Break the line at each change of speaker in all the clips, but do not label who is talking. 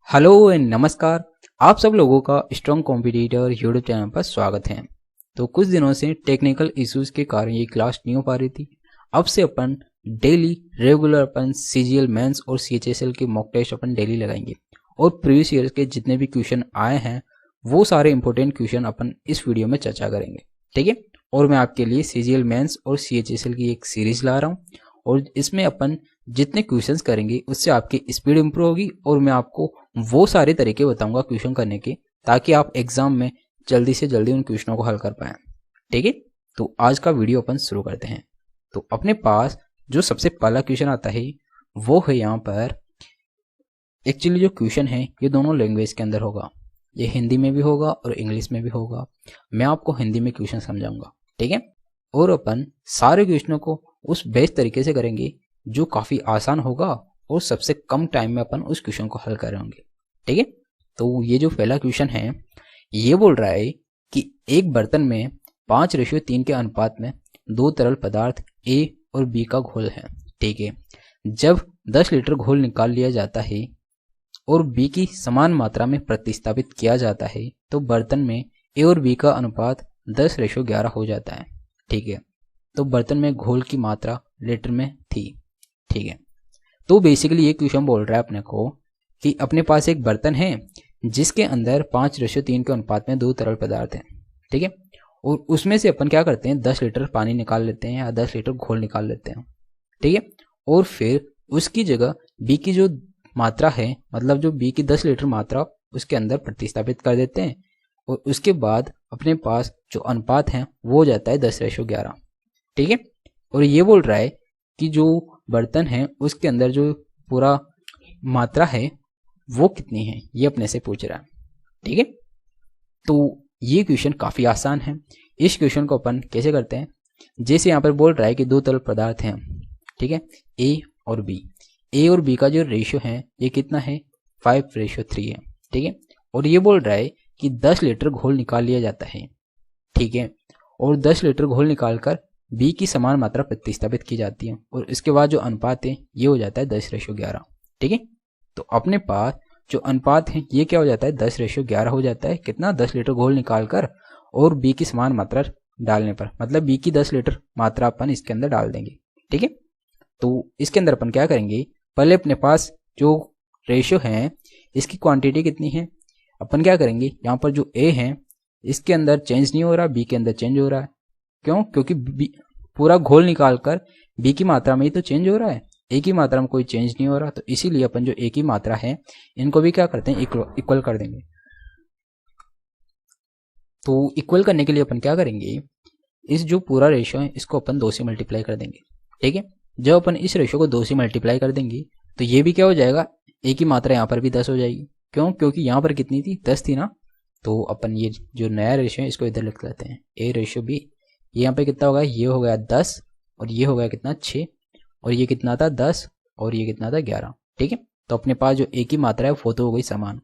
Hello and नमस्कार। आप सब लोगों का स्ट्रॉन्ग कॉम्पिटिटर यूट्यूब चैनल पर स्वागत है। तो कुछ दिनों से टेक्निकल इश्यूज के कारण ये क्लास नहीं हो पा रही थी। अब से अपन डेली रेगुलर अपन सीजीएल मेंस और सीएचएसएल के मॉक टेस्ट अपन डेली लगाएंगे और प्रीवियस ईयर के जितने भी क्वेश्चन आए हैं वो सारे इंपॉर्टेंट क्वेश्चन अपन इस वीडियो में चर्चा करेंगे, ठीक है। और मैं आपके लिए सीजीएल मेंस और सीएचएसएल की एक सीरीज ला रहा हूँ और इसमें अपन जितने क्वेश्चंस करेंगे उससे आपकी स्पीड इंप्रूव होगी और मैं आपको वो सारे तरीके बताऊंगा क्वेश्चन करने के, ताकि आप एग्जाम में जल्दी से जल्दी उन क्वेश्चनों को हल कर पाएं, ठीक है। तो आज का वीडियो अपन शुरू करते हैं। तो अपने पास जो सबसे पहला क्वेश्चन आता है वो है यहाँ पर। एक्चुअली जो क्वेश्चन है ये दोनों लैंग्वेज के अंदर होगा, ये हिंदी में भी होगा और इंग्लिश में भी होगा। मैं आपको हिंदी में क्वेश्चन समझाऊंगा, ठीक है। और अपन सारे क्वेश्चनों को उस बेस्ट तरीके से करेंगे जो काफी आसान होगा और सबसे कम टाइम में अपन उस क्वेश्चन को हल करेंगे, ठीक है। तो ये जो पहला क्वेश्चन है ये बोल रहा है कि एक बर्तन में 5:3 के अनुपात में दो तरल पदार्थ ए और बी का घोल है, ठीक है। जब 10 लीटर घोल निकाल लिया जाता है और बी की समान मात्रा में प्रतिस्थापित किया जाता है तो बर्तन में ए और बी का अनुपात 10:11 हो जाता है, ठीक है। तो बर्तन में घोल की मात्रा लीटर में थी, ठीक है। तो बेसिकली ये क्वेश्चन बोल रहा है अपने को कि अपने पास एक बर्तन है जिसके अंदर 5:3 के अनुपात में दो तरल पदार्थ हैं, ठीक है। और उसमें से अपन क्या करते हैं 10 लीटर पानी निकाल लेते हैं या 10 लीटर घोल निकाल लेते हैं, ठीक है। और फिर उसकी जगह बी की जो मात्रा है, मतलब जो बी की 10 लीटर मात्रा उसके अंदर प्रतिस्थापित कर देते हैं और उसके बाद अपने पास जो अनुपात है वो हो जाता है 10:11, ठीक है। और ये बोल रहा है कि जो बर्तन है उसके अंदर जो पूरा मात्रा है वो कितनी है, ये अपने से पूछ रहा है, ठीक है। तो ये क्वेश्चन काफी आसान है। इस क्वेश्चन को अपन कैसे करते हैं, जैसे यहाँ पर बोल रहा है कि दो तरल पदार्थ हैं, ठीक है, ए और बी। ए और बी का जो रेशियो है ये कितना है 5:3 है, ठीक है। और ये बोल रहा है कि 10 लीटर घोल निकाल लिया जाता है, ठीक है। और 10 लीटर घोल निकालकर बी की समान मात्रा प्रतिस्थापित की जाती है और इसके बाद जो अनुपात है ये हो जाता है 10:11, ठीक है। तो अपने पास जो अनुपात है ये क्या हो जाता है 10:11 हो जाता है, कितना 10 लीटर घोल निकालकर और बी की समान मात्रा डालने पर, मतलब बी की 10 लीटर मात्रा अपन इसके अंदर डाल देंगे, ठीक है। तो इसके अंदर अपन क्या करेंगे, पहले अपने पास जो रेशियो है इसकी क्वांटिटी कितनी है, अपन क्या करेंगे यहाँ पर जो ए है इसके अंदर चेंज नहीं हो रहा, बी के अंदर चेंज हो रहा है। क्यों? क्योंकि पूरा घोल निकालकर बी की मात्रा में ही तो चेंज हो रहा है, ए की मात्रा में कोई चेंज नहीं हो रहा। तो इसीलिए अपन जो ए की मात्रा है इनको भी क्या करते हैं इक्वल कर देंगे। तो इक्वल करने के लिए अपन क्या करेंगे, इस जो पूरा रेशियो है इसको अपन 2 से मल्टीप्लाई कर देंगे, ठीक है। जब अपन इस रेशियो को 2 से मल्टीप्लाई कर देंगे तो ये भी क्या हो जाएगा, ए की मात्रा यहाँ पर भी 10 हो जाएगी। क्यों? क्योंकि यहाँ पर कितनी थी 10 थी ना। तो अपन ये जो नया रेशियो है इसको इधर लिख लेते हैं, ए रेशियो बी। ये यहाँ पे कितना होगा, ये हो गया 10 और ये हो गया कितना 6 और ये कितना था 10 और ये कितना था 11, ठीक है। तो अपने पास जो ए की मात्रा है वो तो हो गई समान।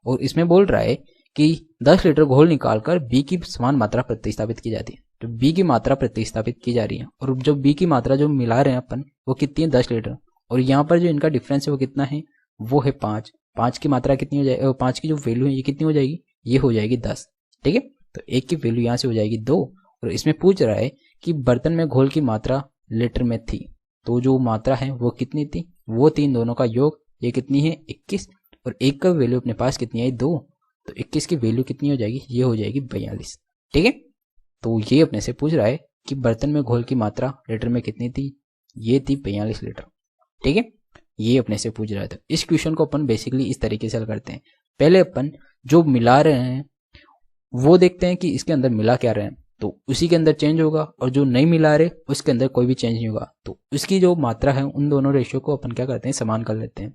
और इसमें बोल रहा है कि 10 लीटर घोल निकालकर बी की समान मात्रा प्रतिस्थापित की जाती है। तो बी की मात्रा प्रतिस्थापित की जा रही है और जो बी की मात्रा जो मिला रहे हैं अपन वो कितनी है 10 लीटर। और यहाँ पर जो इनका डिफरेंस है वो कितना है, वो है 5। 5 की मात्रा कितनी हो जाएगी, 5 की जो वैल्यू है ये कितनी हो जाएगी, ये हो जाएगी 10, ठीक है। तो एक की वैल्यू यहाँ से हो जाएगी 2 और इसमें पूछ रहा है कि बर्तन में घोल की मात्रा लीटर में थी, तो जो मात्रा है वो कितनी थी, वो तीन दोनों का योग ये कितनी है 21 और एक का वैल्यू अपने पास कितनी आई 2, तो 21 की वैल्यू कितनी हो जाएगी, ये हो जाएगी 42, ठीक है। तो ये अपने से पूछ रहा है कि बर्तन में घोल की मात्रा लीटर में कितनी थी, ये थी 42 लीटर, ठीक है। ये अपने से पूछ रहा है। तो इस क्वेश्चन को अपन बेसिकली इस तरीके से हल करते हैं। पहले अपन जो मिला रहे हैं वो देखते हैं कि इसके अंदर मिला क्या रहे हैं, तो उसी के अंदर चेंज होगा और जो नहीं मिला रहे उसके अंदर कोई भी चेंज नहीं होगा। तो उसकी जो मात्रा है उन दोनों रेशियो को अपन क्या करते हैं समान कर लेते हैं,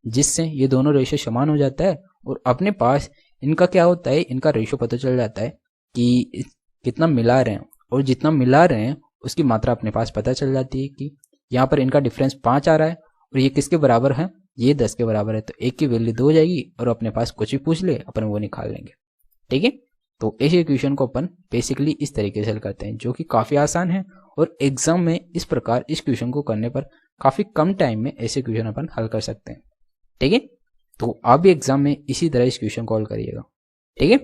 जिससे ये दोनों रेशियो समान हो जाता है और अपने पास इनका क्या होता है, इनका रेशियो पता चल जाता है कि कितना मिला रहे हैं और जितना मिला रहे हैं उसकी मात्रा अपने पास पता चल जाती है कि यहाँ पर इनका डिफरेंस 5 आ रहा है और ये किसके बराबर है, ये 10 के बराबर है। तो एक की वैल्यू 2 हो जाएगी और अपने पास कुछ भी पूछ ले अपन वो निकाल लेंगे, ठीक है। तो इस इक्वेशन को अपन बेसिकली इस तरीके से हल करते हैं जो कि काफी आसान है और एग्जाम में इस प्रकार इस क्वेश्चन को करने पर काफी कम टाइम में ऐसे क्वेश्चन अपन हल कर सकते हैं, ठीक है। तो आप भी एग्जाम में इसी तरह इस क्वेश्चन को हल करिएगा, ठीक है।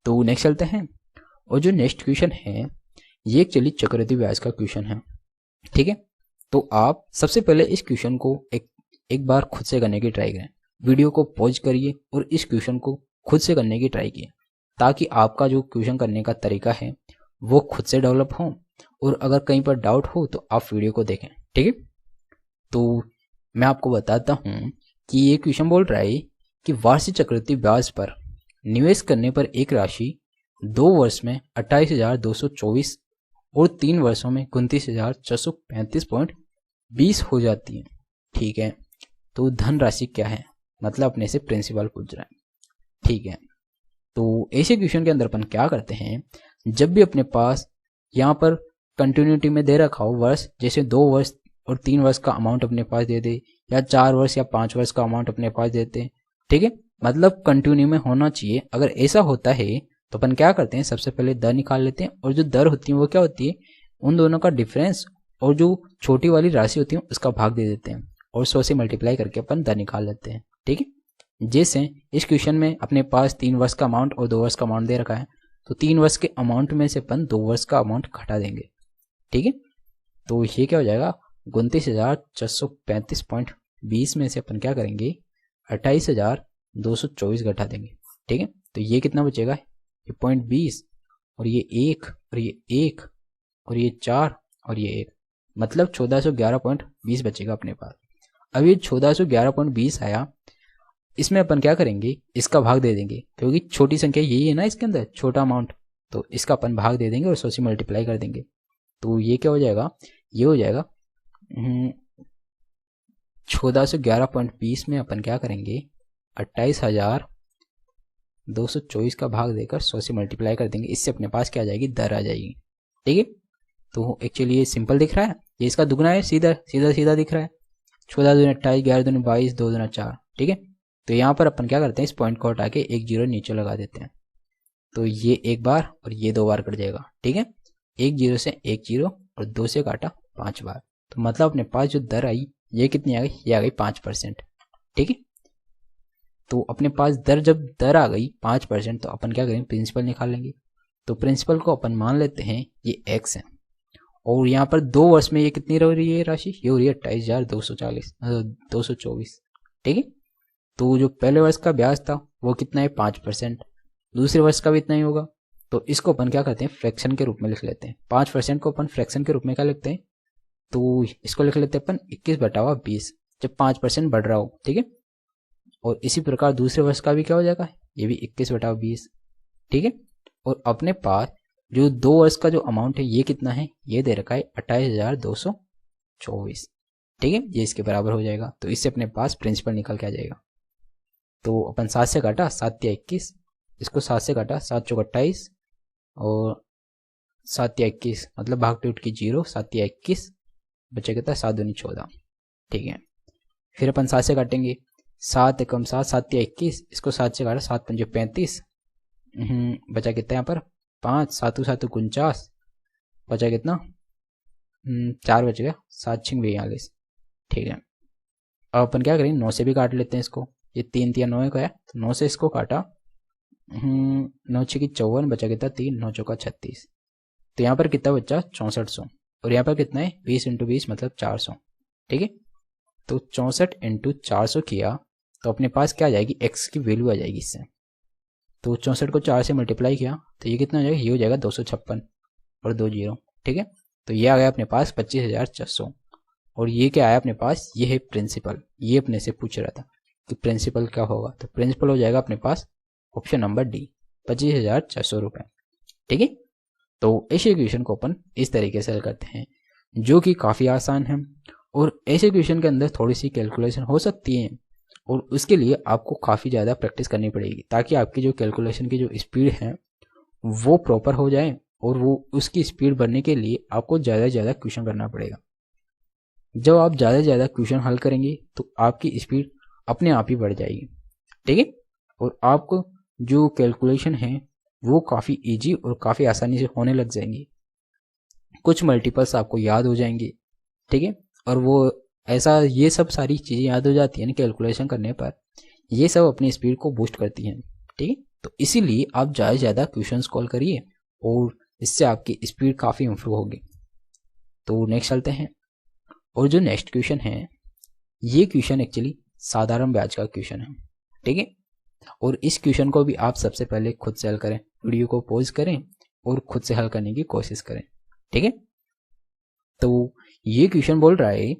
तो नेक्स्ट चलते हैं, और जो नेक्स्ट क्वेश्चन है ये एक्चुअली चक्रवृद्धि ब्याज का क्वेश्चन है, ठीक है। तो आप सबसे पहले इस क्वेश्चन को एक बार खुद से करने की ट्राई करें, वीडियो को पॉज करिए और इस क्वेश्चन को खुद से करने की ट्राई कीजिए, ताकि आपका जो क्वेश्चन करने का तरीका है वो खुद से डेवलप हो, और अगर कहीं पर डाउट हो तो आप वीडियो को देखें, ठीक है। तो मैं आपको बताता हूँ कि ये क्वेश्चन बोल रहा है कि वार्षिक चक्रवृद्धि ब्याज पर निवेश करने पर एक राशि 2 वर्ष में 28,224 और 3 वर्षों में 29,435.20 हो जाती है, ठीक है। तो धन राशि क्या है, मतलब अपने से प्रिंसिपल पूछ रहा है, ठीक है। तो ऐसे क्वेश्चन के अंदर अपन क्या करते हैं, जब भी अपने पास यहाँ पर कंटिन्यूटी में दे रखा हो वर्ष, जैसे 2 वर्ष और 3 वर्ष का अमाउंट अपने पास दे दे, या 4 वर्ष या 5 वर्ष का अमाउंट अपने पास देते, ठीक है, मतलब कंटिन्यू में होना चाहिए। अगर ऐसा होता है तो अपन क्या करते हैं, सबसे पहले दर निकाल लेते हैं, और जो दर होती है वो क्या होती है, उन दोनों का डिफरेंस और जो छोटी वाली राशि होती है उसका भाग दे देते हैं, और 100 से मल्टीप्लाई करके अपन दर निकाल लेते हैं, ठीक है। जैसे इस क्वेश्चन में अपने पास 3 वर्ष का अमाउंट और 2 वर्ष का अमाउंट दे रखा है, तो 3 वर्ष के अमाउंट में से अपन 2 वर्ष का अमाउंट घटा देंगे, ठीक है। तो ये क्या हो जाएगा, 29,435.20 में से अपन क्या करेंगे, 28,224 घटा देंगे, ठीक है। तो ये कितना बचेगा, ये 0.20 और ये 1 और ये 1 और ये 4 और ये 1, मतलब 1411.20 बचेगा अपने पास। अब ये 1411.20 आया, इसमें अपन क्या करेंगे, इसका भाग दे देंगे, क्योंकि छोटी संख्या यही है ना इसके अंदर, छोटा अमाउंट, तो इसका अपन भाग दे देंगे और 100 से मल्टीप्लाई कर देंगे। तो ये क्या हो जाएगा, ये हो जाएगा 1411.20 में अपन क्या करेंगे, 28,224 का भाग देकर 100 से मल्टीप्लाई कर देंगे, इससे अपने पास क्या आ जाएगी, दर आ जाएगी, ठीक है। तो एक्चुअली ये सिंपल दिख रहा है, ये इसका दुगना है, सीधा सीधा सीधा दिख रहा है, 14 दूनी 28, 11 दूनी 22, 2 दूना 4, ठीक है। तो यहाँ पर अपन क्या करते हैं, इस पॉइंट को हटा के एक जीरो नीचे लगा देते हैं, तो ये एक बार और ये 2 बार कट जाएगा, ठीक है। एक जीरो से एक जीरो और 2 से काटा 5 बार, तो मतलब अपने पास जो दर आई ये कितनी आ गई, ये आ गई 5%, ठीक है। तो अपने पास जब दर आ गई 5%, तो अपन क्या करेंगे, प्रिंसिपल निकाल लेंगे। तो प्रिंसिपल को अपन मान लेते हैं ये x है, और यहाँ पर 2 वर्ष में ये कितनी हो रही है राशि, ये हो रही है 28,224, ठीक है। तो जो पहले वर्ष का ब्याज था वो कितना है, 5%, दूसरे वर्ष का भी इतना ही होगा। तो इसको अपन क्या करते हैं, फ्रैक्शन के रूप में लिख लेते हैं, 5% को अपन फ्रैक्शन के रूप में क्या लिखते हैं, तो इसको लिख लेते हैं अपन 21/20, जब 5% बढ़ रहा हो, ठीक है। और इसी प्रकार दूसरे वर्ष का भी क्या हो जाएगा, ये भी 21/20, ठीक है। और अपने पास जो 2 वर्ष का जो अमाउंट है ये कितना है, ये दे रखा है 28,224, ठीक है, ये इसके बराबर हो जाएगा। तो इससे अपने पास प्रिंसिपल निकल के आ जाएगा। तो अपन 7 से काटा 7 या 21, इसको 7 से काटा 7 चौक 28 और 7 या 21, मतलब भाग टूट की 0, 7 या 21 बचे कितना, 7 दूनी 14, ठीक है। फिर अपन 7 से काटेंगे, 7 एकम 7, 7 या 21, इसको 7 से काटा 7 पंजे 35, बचा कितना यहाँ पर 5, 7 7 49, बचा कितना 4 बच गया, 7 6 42, ठीक है। अब अपन क्या करेंगे, 9 से भी काट लेते हैं इसको, ये 3 3 9 का है, तो 9 से इसको काटा, 9 6 की 54, बचा कितना 3, 9 चौका 36, तो यहाँ पर कितना बचा 6400, और यहाँ पर कितना है 20 × 20 मतलब 400, ठीक है। तो 64 × 400 किया तो अपने पास क्या आ जाएगी, x की वैल्यू आ जाएगी इससे। तो 64 को 4 से मल्टीप्लाई किया तो ये कितना हो जाएगा, ये हो जाएगा 256 और 2 जीरो, ठीक है। तो ये आ गया अपने पास 25,400, और ये क्या आया अपने पास, ये है प्रिंसिपल। ये अपने से पूछ रहा था कि प्रिंसिपल क्या होगा, तो प्रिंसिपल हो जाएगा अपने पास ऑप्शन नंबर डी, 25,400 रुपये, ठीक है। तो ऐसे क्वेश्चन को अपन इस तरीके से हल करते हैं, जो कि काफ़ी आसान है, और ऐसे क्वेश्चन के अंदर थोड़ी सी कैलकुलेशन हो सकती है, और उसके लिए आपको काफ़ी ज़्यादा प्रैक्टिस करनी पड़ेगी, ताकि आपकी जो कैलकुलेशन की जो स्पीड है वो प्रॉपर हो जाए, और वो उसकी स्पीड बढ़ने के लिए आपको ज़्यादा से ज़्यादा क्वेश्चन करना पड़ेगा। जब आप ज़्यादा से ज़्यादा क्वेश्चन हल करेंगे तो आपकी स्पीड अपने आप ही बढ़ जाएगी, ठीक है। और आपको जो कैलकुलेशन है वो काफ़ी इजी और काफ़ी आसानी से होने लग जाएंगी, कुछ मल्टीपल्स आपको याद हो जाएंगे, ठीक है। और वो ऐसा ये सब सारी चीज़ें याद हो जाती है ना कैलकुलेशन करने पर, ये सब अपनी स्पीड को बूस्ट करती हैं। ठीक है, तो इसीलिए आप ज़्यादा से ज़्यादा क्वेश्चन कॉल करिए और इससे आपकी स्पीड काफ़ी इम्प्रूव होगी। तो नेक्स्ट चलते हैं, और जो नेक्स्ट क्वेश्चन है ये क्वेश्चन एक्चुअली साधारण ब्याज का क्वेश्चन है। ठीक है, और इस क्वेश्चन को भी आप सबसे पहले खुद से हल करें, वीडियो को पॉज करें और खुद से हल करने की कोशिश करें। ठीक है, तो ये क्वेश्चन बोल रहा है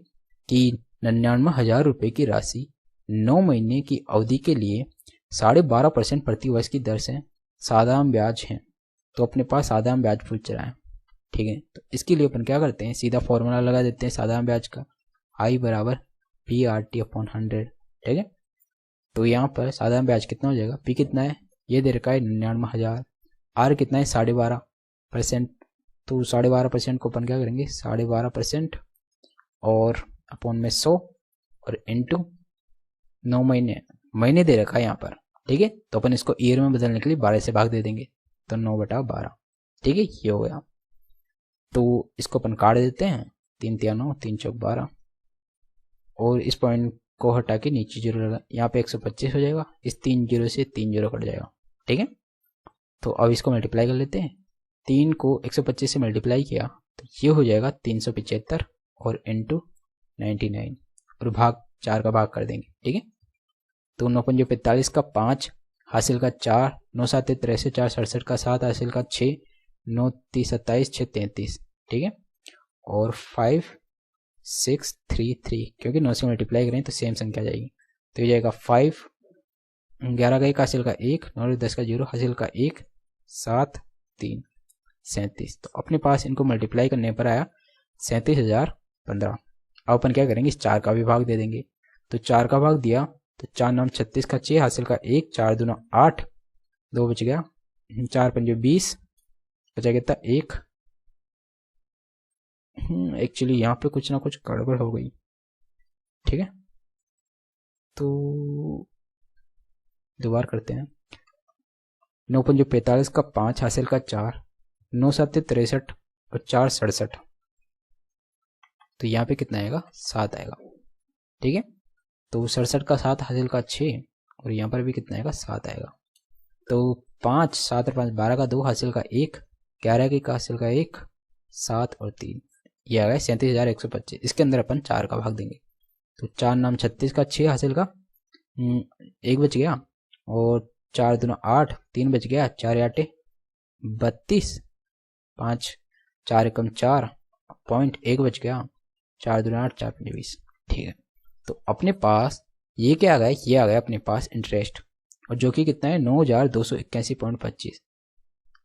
कि 99,000 रुपये की राशि 9 महीने की अवधि के लिए 12.5% प्रति वर्ष की दर से साधारण ब्याज है। तो अपने पास साधारण ब्याज पूछ रहा है। ठीक है, तो इसके लिए अपन क्या करते हैं, सीधा फॉर्मूला लगा देते हैं साधारण ब्याज का, I बराबर PRT/100। ठीक है, तो यहाँ पर साधारण ब्याज कितना हो जाएगा, P कितना है, ये दे रखा है 99,000, R कितना है 12.5%। तो 12.5% को अपन क्या करेंगे, 12.5% और अपॉन में 100 और इंटू 9 महीने दे रखा है यहाँ पर। ठीक है, तो अपन इसको ईयर में बदलने के लिए 12 से भाग दे देंगे, तो 9/12। ठीक है, ये हो गया। तो इसको अपन काट देते हैं, 3 × 9 3 × 12, और इस पॉइंट को हटा के नीचे जीरो लगा, यहाँ पे 125 हो जाएगा, इस 3 जीरो से 3 जीरो कट जाएगा। ठीक है, तो अब इसको मल्टीप्लाई कर लेते हैं, 3 को 125 से मल्टीप्लाई किया तो ये हो जाएगा 375 और इंटू 99 और भाग 4 का भाग कर देंगे। ठीक है, तो 9 × 45 का 5 हासिल का 4, 9 × 7 = 63, 4 × 67 का 7 हासिल का 6, 9 × 30 = 27, 6 × 33। ठीक है, और 5633, क्योंकि 9 से मल्टीप्लाई करें तो सेम संख्या जाएगी, तो ये जाएगा 5, 11 का 1 हासिल का 1, 9 10 का 0 हासिल का 1, 7 3 37। तो अपने पास इनको मल्टीप्लाई करने पर आया 37,015। अब अपन क्या करेंगे, इस 4 का भी भाग दे देंगे, तो 4 का भाग दिया तो 4 9 36 का 6 हासिल का 1, 4 2 8, 2 बच गया, 4 5 20, बचा कितना 1। एक्चुअली यहाँ पे कुछ ना कुछ गड़बड़ हो गई। ठीक है, तो दोबारा करते हैं, 9 × 45 का 5 हासिल का 4, 9 × 7 = 63 और 4 67, तो यहाँ पे कितना आएगा, 7 आएगा। ठीक है, तो 67 का 7 हासिल का 6 और यहाँ पर भी कितना आएगा, 7 आएगा। तो 5 7 और 5 12 का 2 हासिल का 1, 11 के हासिल का 1, 7 और 3, ये आ गया 37,125। इसके अंदर अपन 4 का भाग देंगे, तो 4 9 36 का 6 हासिल का 1 बच गया, और 4 2 8, 3 बच गया, 4 8 32, 5 4 1 4 पॉइंट 1 बच गया, 4 2 8 4 5 20। ठीक है, तो अपने पास ये क्या आ गया, ये आ गया अपने पास इंटरेस्ट, और जो कि कितना है 9,281.25,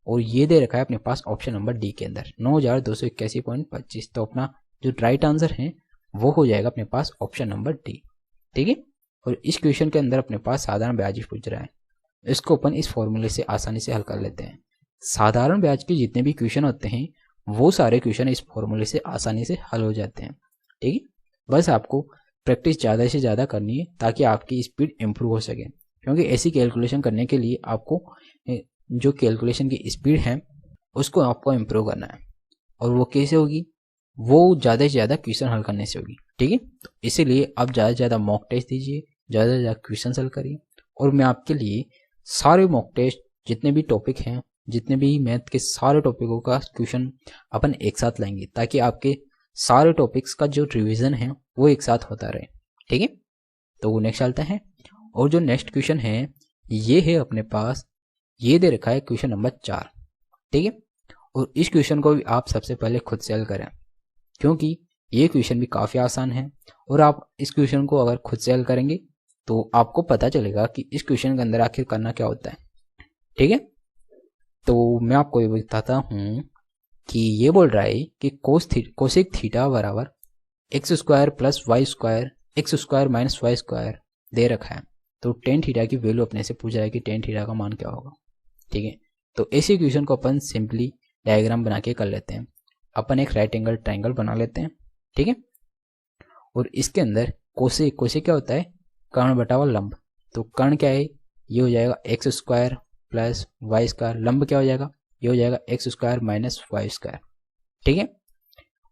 और ये दे रखा है अपने पास ऑप्शन नंबर डी के अंदर 9,281.25। तो अपना जो राइट आंसर है वो हो जाएगा अपने पास ऑप्शन नंबर डी। ठीक है, और इस क्वेश्चन के अंदर अपने पास साधारण ब्याज पूछ रहा है, इसको अपन इस फॉर्मूले से आसानी से हल कर लेते हैं। साधारण ब्याज के जितने भी क्वेश्चन होते हैं वो सारे क्वेश्चन इस फॉर्मूले से आसानी से हल हो जाते हैं। ठीक है, बस आपको प्रैक्टिस ज़्यादा से ज़्यादा करनी है ताकि आपकी स्पीड इम्प्रूव हो सके, क्योंकि ऐसी कैलकुलेशन करने के लिए आपको जो कैलकुलेशन की स्पीड है उसको आपको इम्प्रूव करना है, और वो कैसे होगी, वो ज़्यादा से ज़्यादा क्वेश्चन हल करने से होगी। ठीक है, तो इसीलिए आप ज़्यादा से ज़्यादा मॉक टेस्ट दीजिए, ज़्यादा से ज़्यादा क्वेश्चन हल करिए, और मैं आपके लिए सारे मॉक टेस्ट जितने भी टॉपिक हैं, जितने भी मैथ के सारे टॉपिकों का क्वेश्चन अपन एक साथ लाएंगे, ताकि आपके सारे टॉपिक्स का जो रिवीजन है वो एक साथ होता रहे। ठीक है, तो नेक्स्ट चलते हैं, और जो नेक्स्ट क्वेश्चन है ये है अपने पास, ये दे रखा है क्वेश्चन नंबर 4। ठीक है, और इस क्वेश्चन को भी आप सबसे पहले खुद से हल करें, क्योंकि ये क्वेश्चन भी काफ़ी आसान है, और आप इस क्वेश्चन को अगर खुद से हल करेंगे तो आपको पता चलेगा कि इस क्वेश्चन के अंदर आखिर करना क्या होता है। ठीक है, तो मैं आपको ये बताता हूँ कि ये बोल रहा है कि कोसेक थीटा बराबर x² + y² x² - y² दे रखा है, तो टेन थीटा की वैल्यू अपने से पूछ रहा है कि टेन थीटा का मान क्या होगा। ठीक है, तो ऐसे क्वेश्चन को अपन सिंपली डायग्राम बना के कर लेते हैं। अपन एक राइट एंगल ट्राइंगल बना लेते हैं। ठीक है, और इसके अंदर कोसेक क्या होता है, कर्ण बटा हुआ लंब, तो कर्ण क्या है, ये हो जाएगा x² + y², लंब क्या हो जाएगा, ये हो जाएगा x² - y²। ठीक है,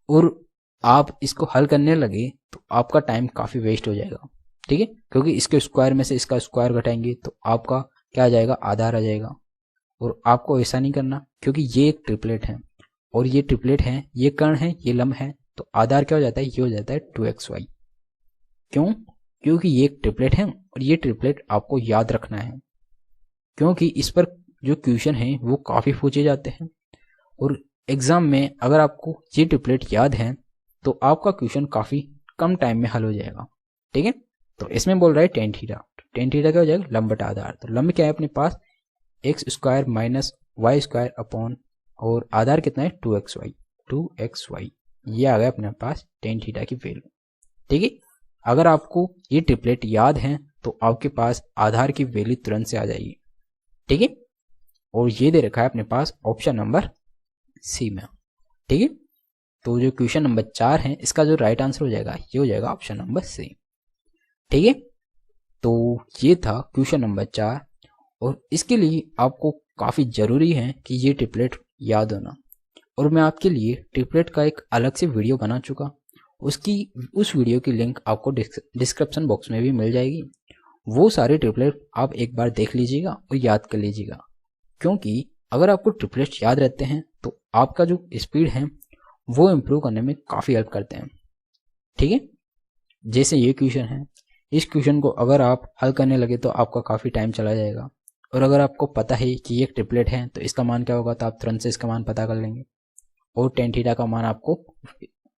और आप इसको हल करने लगे तो आपका टाइम काफ़ी वेस्ट हो जाएगा। ठीक है, क्योंकि इसके स्क्वायर में से इसका स्क्वायर घटाएंगे तो आपका क्या आ जाएगा, आधार आ जाएगा। और आपको ऐसा नहीं करना, क्योंकि ये एक ट्रिपलेट है और ये ट्रिपलेट है, ये कर्ण है, ये लंब है, तो आधार क्या हो जाता है, ये हो जाता है 2xy। क्यों? क्योंकि ये एक ट्रिपलेट है और ये ट्रिपलेट आपको याद रखना है, क्योंकि इस पर जो क्वेश्चन है वो काफ़ी पूछे जाते हैं और एग्जाम में अगर आपको ये ट्रिपलेट याद है तो आपका क्वेश्चन काफ़ी कम टाइम में हल हो जाएगा। ठीक है, तो इसमें बोल रहा है टेन थीटा। टेन थीटा क्या हो जाएगा, लंब बटा आधार। तो लंब क्या है अपने पास, x square minus y square upon, और आधार कितना है 2xy। ये आ गया अपने पास टेन थीटा की वैल्यू। ठीक है, अगर आपको ये ट्रिपलेट याद है तो आपके पास आधार की वैल्यू तुरंत से आ जाएगी। ठीक है, और ये दे रखा है अपने पास ऑप्शन नंबर सी में। ठीक है, तो जो क्वेश्चन नंबर 4 है इसका जो राइट आंसर हो जाएगा ये हो जाएगा ऑप्शन नंबर सी। ठीक है, तो ये था क्वेश्चन नंबर 4 और इसके लिए आपको काफ़ी ज़रूरी है कि ये ट्रिपलेट याद होना। और मैं आपके लिए ट्रिपलेट का एक अलग से वीडियो बना चुका, उस वीडियो की लिंक आपको डिस्क्रिप्शन बॉक्स में भी मिल जाएगी। वो सारे ट्रिपलेट आप एक बार देख लीजिएगा और याद कर लीजिएगा, क्योंकि अगर आपको ट्रिपलेट्स याद रहते हैं तो आपका जो स्पीड है वो इम्प्रूव करने में काफ़ी हेल्प करते हैं। ठीक है, जैसे ये क्वेश्चन है, इस क्वेश्चन को अगर आप हल करने लगे तो आपका काफ़ी टाइम चला जाएगा, और अगर आपको पता है कि ये एक ट्रिपलेट है तो इसका मान क्या होगा तो आप तुरंत से इसका मान पता कर लेंगे और टेन थीटा का मान आपको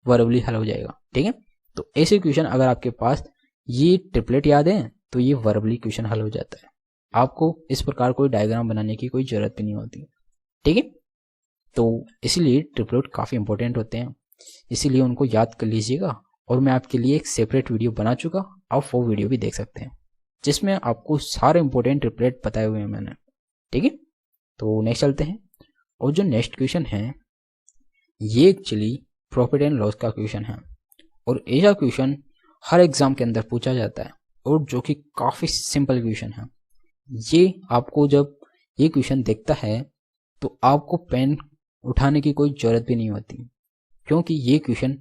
वर्बली हल हो जाएगा। ठीक है, तो ऐसे क्वेश्चन अगर आपके पास ये ट्रिपलेट याद है तो ये वर्बली क्वेश्चन हल हो जाता है, आपको इस प्रकार कोई डायग्राम बनाने की कोई ज़रूरत भी नहीं होती। ठीक है, तो इसीलिए ट्रिपलेट काफ़ी इंपॉर्टेंट होते हैं, इसीलिए उनको याद कर लीजिएगा। और मैं आपके लिए एक सेपरेट वीडियो बना चुका, आप वो वीडियो भी देख सकते हैं जिसमें आपको सारे इंपॉर्टेंट ट्रिपलेट बताए हुए हैं मैंने। ठीक है, तो नेक्स्ट चलते हैं। और जो नेक्स्ट क्वेश्चन है ये एक्चुअली प्रॉफिट एंड लॉस का क्वेश्चन है, और ऐसा क्वेश्चन हर एग्जाम के अंदर पूछा जाता है और जो कि काफ़ी सिंपल क्वेश्चन है। ये आपको जब ये क्वेश्चन देखता है तो आपको पेन उठाने की कोई ज़रूरत भी नहीं होती, क्योंकि ये क्वेश्चन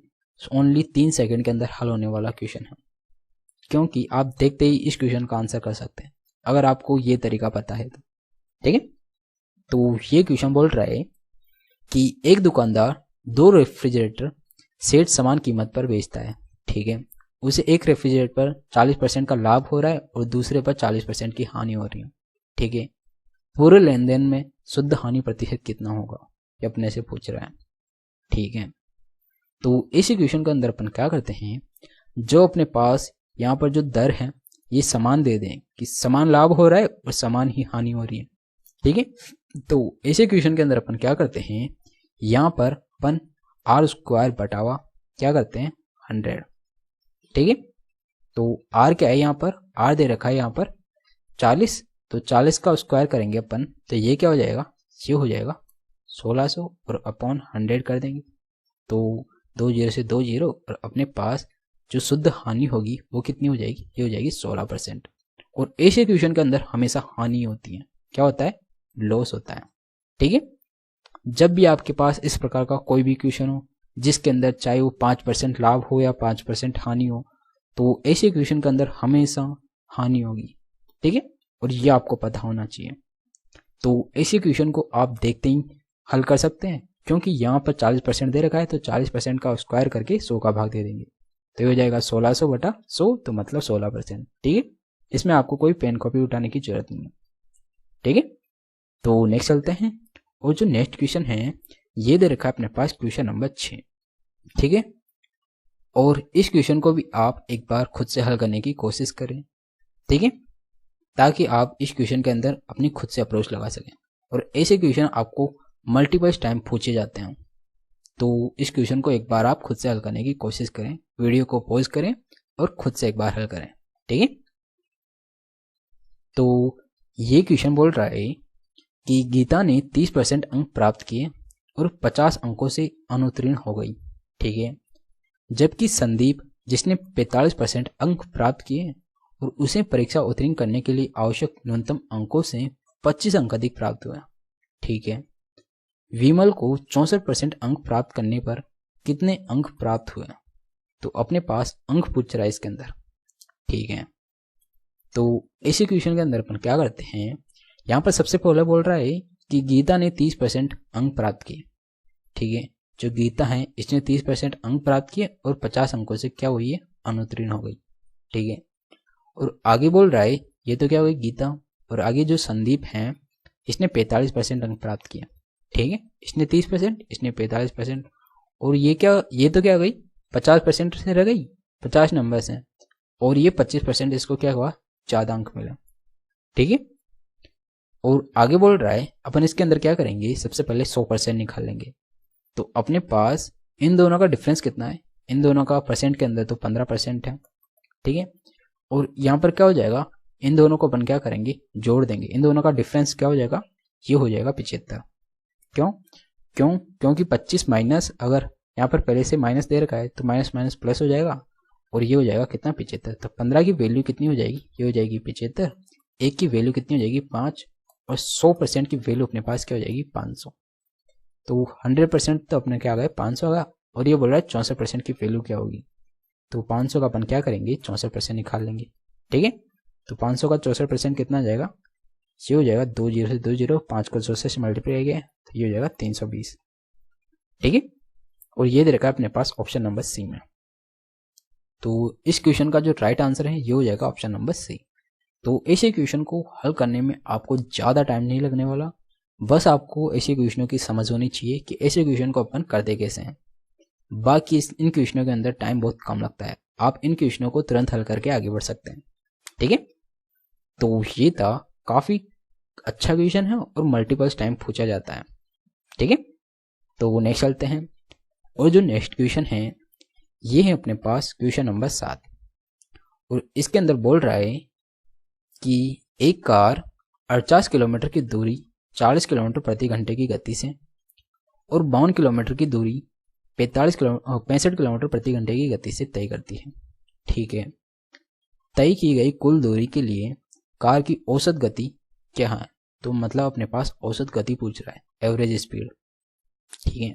ओनली 3 सेकंड के अंदर हल होने वाला क्वेश्चन है, क्योंकि आप देखते ही इस क्वेश्चन का आंसर कर सकते हैं अगर आपको ये तरीका पता है तो। ठीक है, तो ये क्वेश्चन बोल रहा है कि एक दुकानदार 2 रेफ्रिजरेटर सेट समान कीमत पर बेचता है। ठीक है, उसे एक रेफ्रिजरेटर पर 40% का लाभ हो रहा है और दूसरे पर 40% की हानि हो रही है। ठीक है, पूरे लेन देन में शुद्ध हानि प्रतिशत कितना होगा, ये अपने से पूछ रहा है। ठीक है, तो इस इक्वेशन के अंदर अपन क्या करते हैं, जो अपने पास यहाँ पर जो दर है ये समान दे दें कि समान लाभ हो रहा है और समान ही हानि हो रही है। ठीक है, तो इस इक्वेशन के अंदर अपन क्या करते हैं, यहाँ पर अपन आर स्क्वायर बटावा क्या करते हैं 100। ठीक है, तो आर क्या है, यहाँ पर आर दे रखा है यहाँ पर 40, तो 40 का स्क्वायर करेंगे अपन तो ये क्या हो जाएगा, ये हो जाएगा 1600 और अपॉन 100 कर देंगे तो 2 0 से 2 0, और अपने पास जो शुद्ध हानि होगी वो कितनी हो जाएगी, ये हो जाएगी 16%। और ऐसे क्वेश्चन के अंदर हमेशा हानि होती है, क्या होता है, लॉस होता है। ठीक है, जब भी आपके पास इस प्रकार का कोई भी क्वेश्चन हो जिसके अंदर चाहे वो 5% लाभ हो या 5% हानि हो, तो ऐसे क्वेश्चन के अंदर हमेशा हानि होगी। ठीक है, और ये आपको पता होना चाहिए। तो ऐसे क्वेश्चन को आप देखते ही हल कर सकते हैं, क्योंकि यहाँ पर 40% दे रखा है तो 40% का स्क्वायर करके 100 का भाग दे देंगे तो ये हो जाएगा 1600 बटा 100, तो मतलब 16%। ठीक है, इसमें आपको कोई पेन कॉपी उठाने की जरूरत नहीं है। ठीक है, तो नेक्स्ट चलते हैं। और जो नेक्स्ट क्वेश्चन है ये दे रखा है अपने पास क्वेश्चन नंबर 6। ठीक है, और इस क्वेश्चन को भी आप एक बार खुद से हल करने की कोशिश करें। ठीक है, ताकि आप इस क्वेश्चन के अंदर अपनी खुद से अप्रोच लगा सकें। और ऐसे क्वेश्चन आपको मल्टीपल टाइम पूछे जाते हैं, तो इस क्वेश्चन को एक बार आप खुद से हल करने की कोशिश करें, वीडियो को पॉज करें और खुद से एक बार हल करें। ठीक है, तो ये क्वेश्चन बोल रहा है कि गीता ने 30% अंक प्राप्त किए और 50 अंकों से अनुत्तीर्ण हो गई। ठीक है, जबकि संदीप जिसने 45% अंक प्राप्त किए और उसे परीक्षा उत्तीर्ण करने के लिए आवश्यक न्यूनतम अंकों से 25 अंक अधिक प्राप्त हुआ। ठीक है, विमल को 64% अंक प्राप्त करने पर कितने अंक प्राप्त हुए, तो अपने पास अंक पूछ रहा है इसके अंदर। ठीक है, तो इस इक्वेशन के अंदर अपन क्या करते हैं, यहाँ पर सबसे पहले बोल रहा है कि गीता ने 30% अंक प्राप्त किए। ठीक है, जो गीता है इसने 30% अंक प्राप्त किए और 50 अंकों से क्या हुई है, अनुत्तीर्ण हो गई। ठीक है, और आगे बोल रहा है ये तो क्या हुई गीता, और आगे जो संदीप हैं इसने 45% अंक प्राप्त किया। ठीक है, इसने 30%, इसने 45%, और ये क्या, ये तो क्या गई 50% से रह गई, 50 नंबर से, और ये 25% इसको क्या हुआ, ज्यादा अंक मिला। ठीक है, और आगे बोल रहा है अपन इसके अंदर क्या करेंगे, सबसे पहले 100% निकालेंगे। तो अपने पास इन दोनों का डिफरेंस कितना है, इन दोनों का परसेंट के अंदर तो 15% है। ठीक है, और यहाँ पर क्या हो जाएगा, इन दोनों को अपन क्या करेंगे, जोड़ देंगे। इन दोनों का डिफरेंस क्या हो जाएगा, ये हो जाएगा 75। क्यों क्यों क्योंकि 25 माइनस, अगर यहाँ पर पहले से माइनस दे रखा है तो माइनस माइनस प्लस हो जाएगा, और ये हो जाएगा कितना, 75। तो 15 की वैल्यू कितनी हो जाएगी, ये हो जाएगी 75। 1 की वैल्यू कितनी हो जाएगी, 5, और 100% की वैल्यू अपने पास क्या हो जाएगी, 500। तो 100% तो अपने क्या आ गया, 500 आ गया, और ये बोल रहा है 64% की वैल्यू क्या होगी। तो 500 का अपन क्या करेंगे, 64% निकाल लेंगे। ठीक है, तो 500 का 64% कितना आ जाएगा, ये हो जाएगा 2 जीरो से 2 जीरो, 5 को 100 से मल्टीप्लाई किया तो ये हो जाएगा 320। ठीक है, और ये दे रखा है अपने पास ऑप्शन नंबर सी में। तो इस क्वेश्चन का जो राइट आंसर है ये हो जाएगा ऑप्शन नंबर सी। तो ऐसे क्वेश्चन को हल करने में आपको ज़्यादा टाइम नहीं लगने वाला, बस आपको ऐसे क्वेश्चनों की समझ होनी चाहिए कि ऐसे क्वेश्चन को अपन करते कैसे हैं। बाकी इन क्वेश्चनों के अंदर टाइम बहुत कम लगता है, आप इन क्वेश्चनों को तुरंत हल करके आगे बढ़ सकते हैं। ठीक है, तो ये था, काफ़ी अच्छा क्वेश्चन है और मल्टीपल्स टाइम पूछा जाता है। ठीक है, तो नेक्स्ट चलते हैं, और जो नेक्स्ट क्वेश्चन है ये है अपने पास क्वेश्चन नंबर 7, और इसके अंदर बोल रहा है कि एक कार 50 किलोमीटर की दूरी 40 किलोमीटर प्रति घंटे की गति से और 52 किलोमीटर की दूरी 65 किलोमीटर प्रति घंटे की गति से तय करती है। ठीक है, तय की गई कुल दूरी के लिए कार की औसत गति क्या है, तो मतलब अपने पास औसत गति पूछ रहा है, एवरेज स्पीड। ठीक है,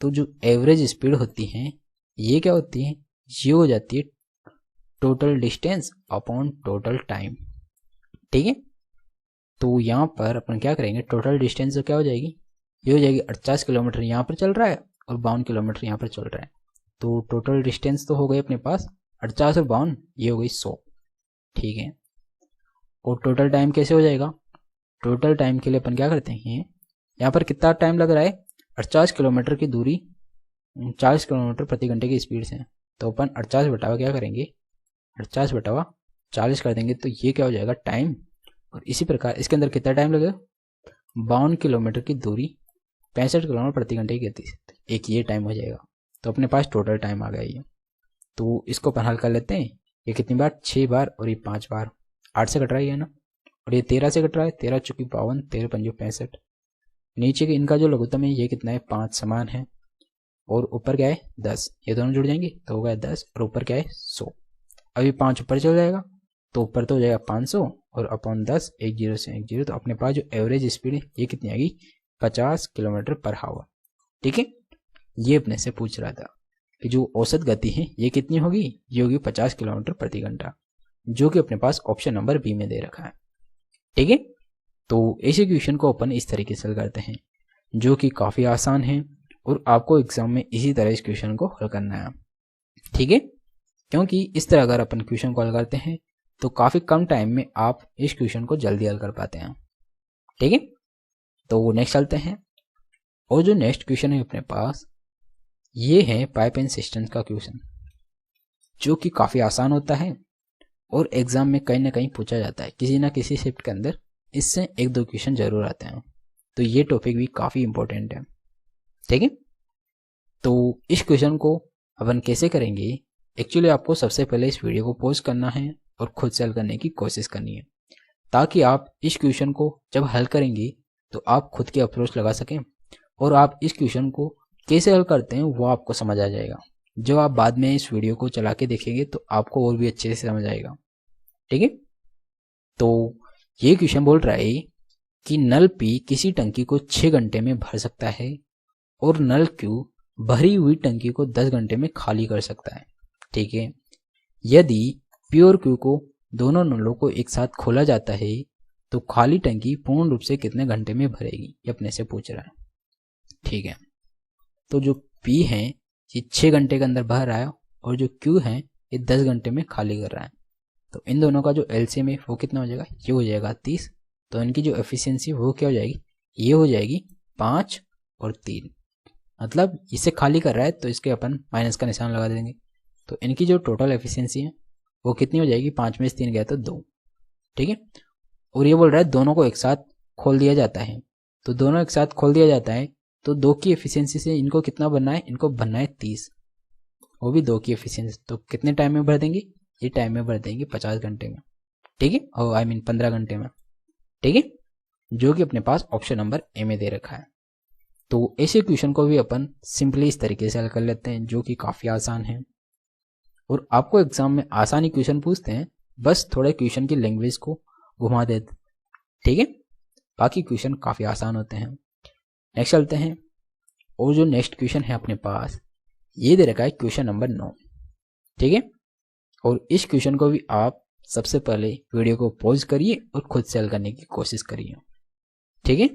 तो जो एवरेज स्पीड होती है ये क्या होती है, ये हो जाती है total distance upon total time. ठीक है, तो यहाँ पर अपन क्या करेंगे, टोटल डिस्टेंस तो क्या हो जाएगी, ये हो जाएगी 50 किलोमीटर यहाँ पर चल रहा है और 52 किलोमीटर यहाँ पर चल रहा है। तो टोटल डिस्टेंस तो हो गई अपने पास 50 और 52, ये हो गई 100। ठीक है, और टोटल टाइम कैसे हो जाएगा, टोटल टाइम के लिए अपन क्या करते हैं, यहाँ पर कितना टाइम लग रहा है, 50 किलोमीटर की दूरी 40 किलोमीटर प्रति घंटे की स्पीड से, तो अपन 50 बटावा क्या करेंगे, 50 बटावा 40 कर देंगे, तो ये क्या हो जाएगा टाइम। और इसी प्रकार इसके अंदर कितना टाइम लगेगा, 52 किलोमीटर की दूरी 65 किलोमीटर प्रति घंटे की गति से, एक ये टाइम हो जाएगा। तो अपने पास टोटल टाइम आ गया ये। तो इसको अपन हल कर लेते हैं, ये कितनी बार, 6 बार, और ये 5 बार, 8 से कट रहा है ना, और ये 13 से कट रहा है, 13 चौकी 52, 13 पंजे 65। नीचे के इनका जो लघुत्तम है ये कितना है, 5 समान है, और ऊपर क्या है 10, ये दोनों जुड़ जाएंगे तो हो गया 10, और ऊपर क्या है 100। अभी 5 ऊपर चल जाएगा तो ऊपर तो हो जाएगा 500, और अपॉन 10, 1 जीरो से 1 जीरो, तो अपने पास जो एवरेज स्पीड है ये कितनी आ गई, 50 किलोमीटर पर आवर। ठीक है, ये अपने से पूछ रहा था कि जो औसत गति है ये कितनी होगी, ये होगी 50 किलोमीटर प्रति घंटा, जो कि अपने पास ऑप्शन नंबर बी में दे रखा है। ठीक है, तो ऐसे क्वेश्चन को अपन इस तरीके से हल करते हैं, जो कि काफ़ी आसान है, और आपको एग्जाम में इसी तरह इस क्वेश्चन को हल करना है। ठीक है, क्योंकि इस तरह अगर अपन क्वेश्चन को हल करते हैं तो काफ़ी कम टाइम में आप इस क्वेश्चन को जल्दी हल कर पाते हैं। ठीक है, तो नेक्स्ट चलते हैं, और जो नेक्स्ट क्वेश्चन है अपने पास ये है पाइप एंड सिस्टम का क्वेश्चन, जो कि काफ़ी आसान होता है और एग्जाम में कहीं ना कहीं पूछा जाता है, किसी ना किसी शिफ्ट के अंदर इससे 1-2 क्वेश्चन जरूर आते हैं। तो ये टॉपिक भी काफ़ी इंपॉर्टेंट है। ठीक है, तो इस क्वेश्चन को अपन कैसे करेंगे, एक्चुअली आपको सबसे पहले इस वीडियो को पॉज करना है और खुद से हल करने की कोशिश करनी है, ताकि आप इस क्वेश्चन को जब हल करेंगे तो आप खुद की अप्रोच लगा सकें, और आप इस क्वेश्चन को कैसे हल करते हैं वो आपको समझ आ जाएगा। जब आप बाद में इस वीडियो को चला के देखेंगे तो आपको और भी अच्छे से समझ आएगा। ठीक है, तो ये क्वेश्चन बोल रहा है कि नल पी किसी टंकी को 6 घंटे में भर सकता है और नल क्यू भरी हुई टंकी को 10 घंटे में खाली कर सकता है। ठीक है, यदि पी और क्यू को दोनों नलों को एक साथ खोला जाता है तो खाली टंकी पूर्ण रूप से कितने घंटे में भरेगी, ये अपने से पूछ रहा है। ठीक है, तो जो P है ये 6 घंटे के अंदर भर रहा है और जो Q है ये 10 घंटे में खाली कर रहा है। तो इन दोनों का जो एलसीएम है वो कितना हो जाएगा, ये हो जाएगा 30। तो इनकी जो एफिशिएंसी वो क्या हो जाएगी, ये हो जाएगी 5 और 3। मतलब इसे खाली कर रहा है तो इसके अपन माइनस का निशान लगा देंगे। तो इनकी जो टोटल एफिशिएंसी है वो कितनी हो जाएगी, 5 में से 3 गया तो 2। ठीक है, और ये बोल रहा है दोनों को एक साथ खोल दिया जाता है। तो दोनों एक साथ खोल दिया जाता है तो 2 की एफिशिएंसी से इनको कितना बनना है, इनको बनना है 30, वो भी 2 की एफिशिएंसी। तो कितने टाइम में भर देंगे, ये टाइम में भर देंगे 50 घंटे में। ठीक है, और आई मीन 15 घंटे में। ठीक है, जो कि अपने पास ऑप्शन नंबर ए में दे रखा है। तो ऐसे क्वेश्चन को भी अपन सिंपली इस तरीके से हल कर लेते हैं, जो कि काफ़ी आसान है। और आपको एग्जाम में आसानी क्वेश्चन पूछते हैं, बस थोड़े क्वेश्चन की लैंग्वेज को घुमा देते। ठीक है, बाकी क्वेश्चन काफ़ी आसान होते हैं। नेक्स्ट चलते हैं, और जो नेक्स्ट क्वेश्चन है अपने पास ये दे रखा है क्वेश्चन नंबर 9। ठीक है, और इस क्वेश्चन को भी आप सबसे पहले वीडियो को पॉज करिए और खुद से हल करने की कोशिश करिए। ठीक है,